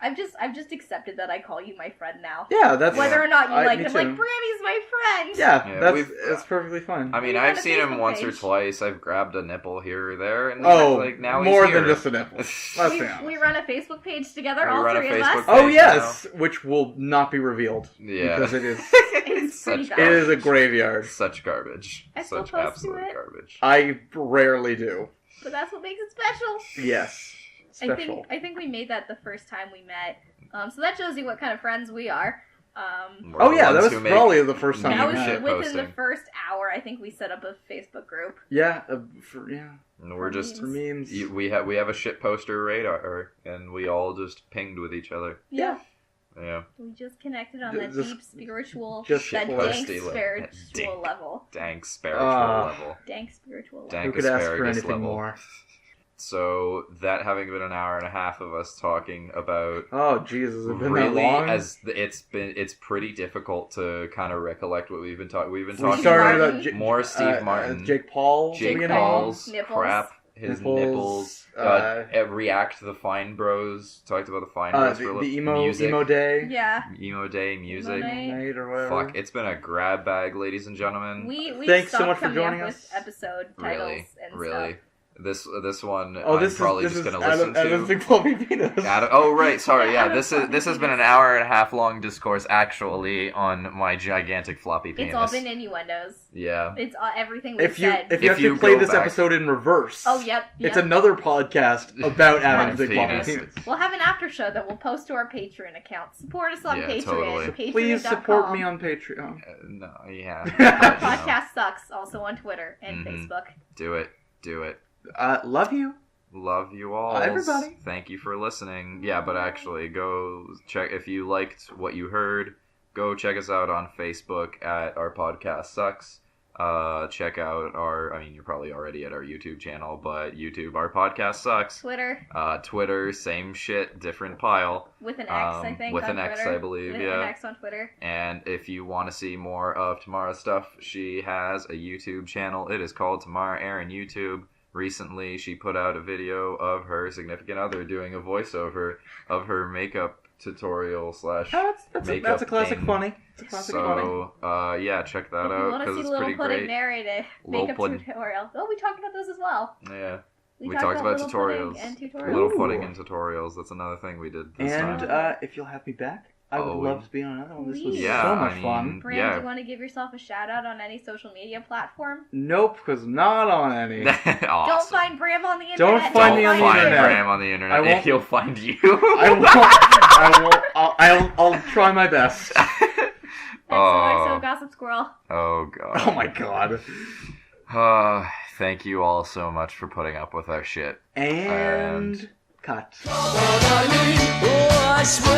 Speaker 3: I've just accepted that I call you my friend now.
Speaker 1: Yeah, that's
Speaker 3: Whether or not you like
Speaker 1: me
Speaker 3: him,
Speaker 1: too.
Speaker 3: like Brammy's my friend.
Speaker 1: Yeah,
Speaker 2: Yeah,
Speaker 1: that's perfectly fine.
Speaker 2: I mean,
Speaker 3: We
Speaker 2: I've
Speaker 3: run a
Speaker 2: seen him
Speaker 3: Facebook
Speaker 2: once or
Speaker 3: page.
Speaker 2: twice. I've grabbed a nipple here or there, and
Speaker 1: Oh,
Speaker 2: now
Speaker 1: more
Speaker 2: he's here.
Speaker 1: than just a nipple. Let's be honest.
Speaker 3: We run a Facebook page together,
Speaker 2: We
Speaker 3: all
Speaker 2: run a
Speaker 3: three of
Speaker 2: Facebook
Speaker 3: us.
Speaker 2: page.
Speaker 1: Oh yes, which will not be revealed
Speaker 2: Yeah.
Speaker 1: because it is
Speaker 3: It's pretty
Speaker 2: Such
Speaker 3: bad.
Speaker 1: it is a graveyard.
Speaker 2: Such garbage.
Speaker 3: I still
Speaker 2: Such
Speaker 3: post to
Speaker 2: absolute
Speaker 3: it.
Speaker 2: garbage.
Speaker 1: I rarely do.
Speaker 3: But that's what makes it special.
Speaker 1: Yes, special.
Speaker 3: I think we made that the first time we met. So that shows you what kind of friends we are.
Speaker 2: We're
Speaker 1: Oh
Speaker 2: the
Speaker 1: yeah, that
Speaker 2: ones
Speaker 1: was
Speaker 2: who make-
Speaker 1: probably the first time
Speaker 3: That
Speaker 1: we
Speaker 3: was
Speaker 2: shit
Speaker 1: met.
Speaker 3: within the
Speaker 2: posting.
Speaker 3: first hour. I think we set up a Facebook group.
Speaker 1: Yeah,
Speaker 2: And we're just
Speaker 1: for memes.
Speaker 2: we have a shit poster radar, and we all just pinged with each other.
Speaker 1: Yeah.
Speaker 2: Yeah.
Speaker 3: We just connected on that
Speaker 1: Just-
Speaker 3: deep spiritual,
Speaker 1: just
Speaker 3: that
Speaker 1: shit
Speaker 3: dank
Speaker 2: posty, like,
Speaker 3: spiritual
Speaker 2: dank.
Speaker 3: level.
Speaker 2: Dank spiritual level.
Speaker 3: Dank spiritual level.
Speaker 2: Dank
Speaker 1: Who could ask for
Speaker 2: asparagus
Speaker 1: anything
Speaker 2: level.
Speaker 1: more?
Speaker 2: So that having been an hour and a half of us talking about
Speaker 1: Oh Jesus, has it been
Speaker 2: really
Speaker 1: that long?
Speaker 2: it's pretty difficult to kind of recollect what we've been talking. We've been
Speaker 1: we
Speaker 2: talking
Speaker 1: started
Speaker 2: about
Speaker 1: about
Speaker 2: more Steve Martin,
Speaker 1: Jake Paul,
Speaker 2: Jake
Speaker 1: beginning.
Speaker 2: Paul's
Speaker 3: Nipples.
Speaker 2: crap, his nipples. React to the Fine Bros. Talked about the Fine Bros for
Speaker 1: the
Speaker 2: music.
Speaker 1: emo day,
Speaker 3: Yeah.
Speaker 2: Emo day music.
Speaker 3: Emo night.
Speaker 1: night or whatever.
Speaker 2: Fuck, it's been a grab bag, ladies and gentlemen.
Speaker 3: We
Speaker 1: Thanks
Speaker 3: stopped
Speaker 1: so much for
Speaker 3: coming
Speaker 1: joining
Speaker 3: up
Speaker 1: us.
Speaker 3: with episode titles
Speaker 2: Really,
Speaker 3: and
Speaker 2: really.
Speaker 3: stuff.
Speaker 2: This one
Speaker 1: Oh,
Speaker 2: I'm probably
Speaker 1: this
Speaker 2: just
Speaker 1: is
Speaker 2: gonna listen
Speaker 1: Adam's
Speaker 2: to.
Speaker 1: Big Floppy Penis.
Speaker 2: Oh right, sorry. Yeah,
Speaker 3: Adam's
Speaker 2: this has been an hour and a half long discourse actually on my gigantic floppy penis.
Speaker 3: It's all been innuendos.
Speaker 2: Yeah.
Speaker 3: It's everything we've
Speaker 1: If you
Speaker 3: said.
Speaker 1: if you
Speaker 2: If
Speaker 1: have
Speaker 2: you
Speaker 1: to play
Speaker 2: go
Speaker 1: this
Speaker 2: back-
Speaker 1: episode in reverse,
Speaker 3: Oh, yep.
Speaker 1: it's
Speaker 3: yep.
Speaker 1: another podcast about Adam's Big
Speaker 2: Penis.
Speaker 1: Floppy Penis.
Speaker 3: We'll have an after show that we'll post to our Patreon account. Support us on
Speaker 2: Yeah,
Speaker 3: Patreon.
Speaker 2: totally.
Speaker 3: Patreon.com.
Speaker 1: Please support me on Patreon.
Speaker 2: No, yeah.
Speaker 3: Our
Speaker 2: But, you know,
Speaker 3: podcast sucks. Also on Twitter and
Speaker 2: Mhm.
Speaker 3: Facebook.
Speaker 2: do it.
Speaker 1: Love you.
Speaker 2: Love you all.
Speaker 1: Everybody.
Speaker 2: Thank you for listening. Yeah, but actually, go check if you liked what you heard. Go check us out on Facebook at Our Podcast Sucks. Check out you're probably already at our YouTube channel, but YouTube, Our Podcast Sucks.
Speaker 3: Twitter
Speaker 2: Twitter, same shit, different pile.
Speaker 3: with an X, I think.
Speaker 2: With
Speaker 3: on
Speaker 2: an X,
Speaker 3: Twitter.
Speaker 2: I believe,
Speaker 3: With
Speaker 2: yeah.
Speaker 3: An X on Twitter.
Speaker 2: And if you want to see more of Tamara's stuff, she has a YouTube channel. It is called Tamara Aaron YouTube. Recently, she put out a video of her significant other doing a voiceover of her makeup tutorial slash
Speaker 1: Oh,
Speaker 2: makeup
Speaker 1: that's a classic
Speaker 2: thing.
Speaker 1: funny. It's a classic funny.
Speaker 2: So, yeah, check that
Speaker 3: If you
Speaker 2: out
Speaker 3: want to
Speaker 2: because
Speaker 3: see
Speaker 2: it's
Speaker 3: Little
Speaker 2: pretty
Speaker 3: Pudding
Speaker 2: great.
Speaker 3: narrate a
Speaker 2: Little
Speaker 3: makeup
Speaker 2: Pudding.
Speaker 3: tutorial. Oh, we talked about those as well.
Speaker 2: Yeah, we
Speaker 3: talked
Speaker 2: talked about
Speaker 3: Little
Speaker 2: tutorials.
Speaker 3: Pudding and tutorials.
Speaker 2: Little
Speaker 1: Ooh.
Speaker 2: pudding and tutorials. That's another thing we did this
Speaker 1: And
Speaker 2: time.
Speaker 1: if you'll have me back, I would
Speaker 2: Oh,
Speaker 1: love to be on another one. This was
Speaker 3: Please.
Speaker 2: Yeah,
Speaker 1: so much
Speaker 2: I
Speaker 1: fun.
Speaker 2: mean-
Speaker 3: Bram,
Speaker 2: Yeah.
Speaker 3: do you want to give yourself a shout out on any social media platform?
Speaker 1: Nope, because not on any.
Speaker 2: Awesome.
Speaker 3: Don't find Bram on the internet.
Speaker 1: Don't find me on the
Speaker 2: find
Speaker 1: internet.
Speaker 2: Bram on the
Speaker 1: I
Speaker 2: internet.
Speaker 1: won't-
Speaker 2: He'll find you.
Speaker 1: I'll try my best.
Speaker 3: XOXO Gossip Squirrel.
Speaker 2: Oh god.
Speaker 1: Oh my god.
Speaker 2: Thank you all so much for putting up with our shit.
Speaker 1: And cut.
Speaker 4: Oh, I swear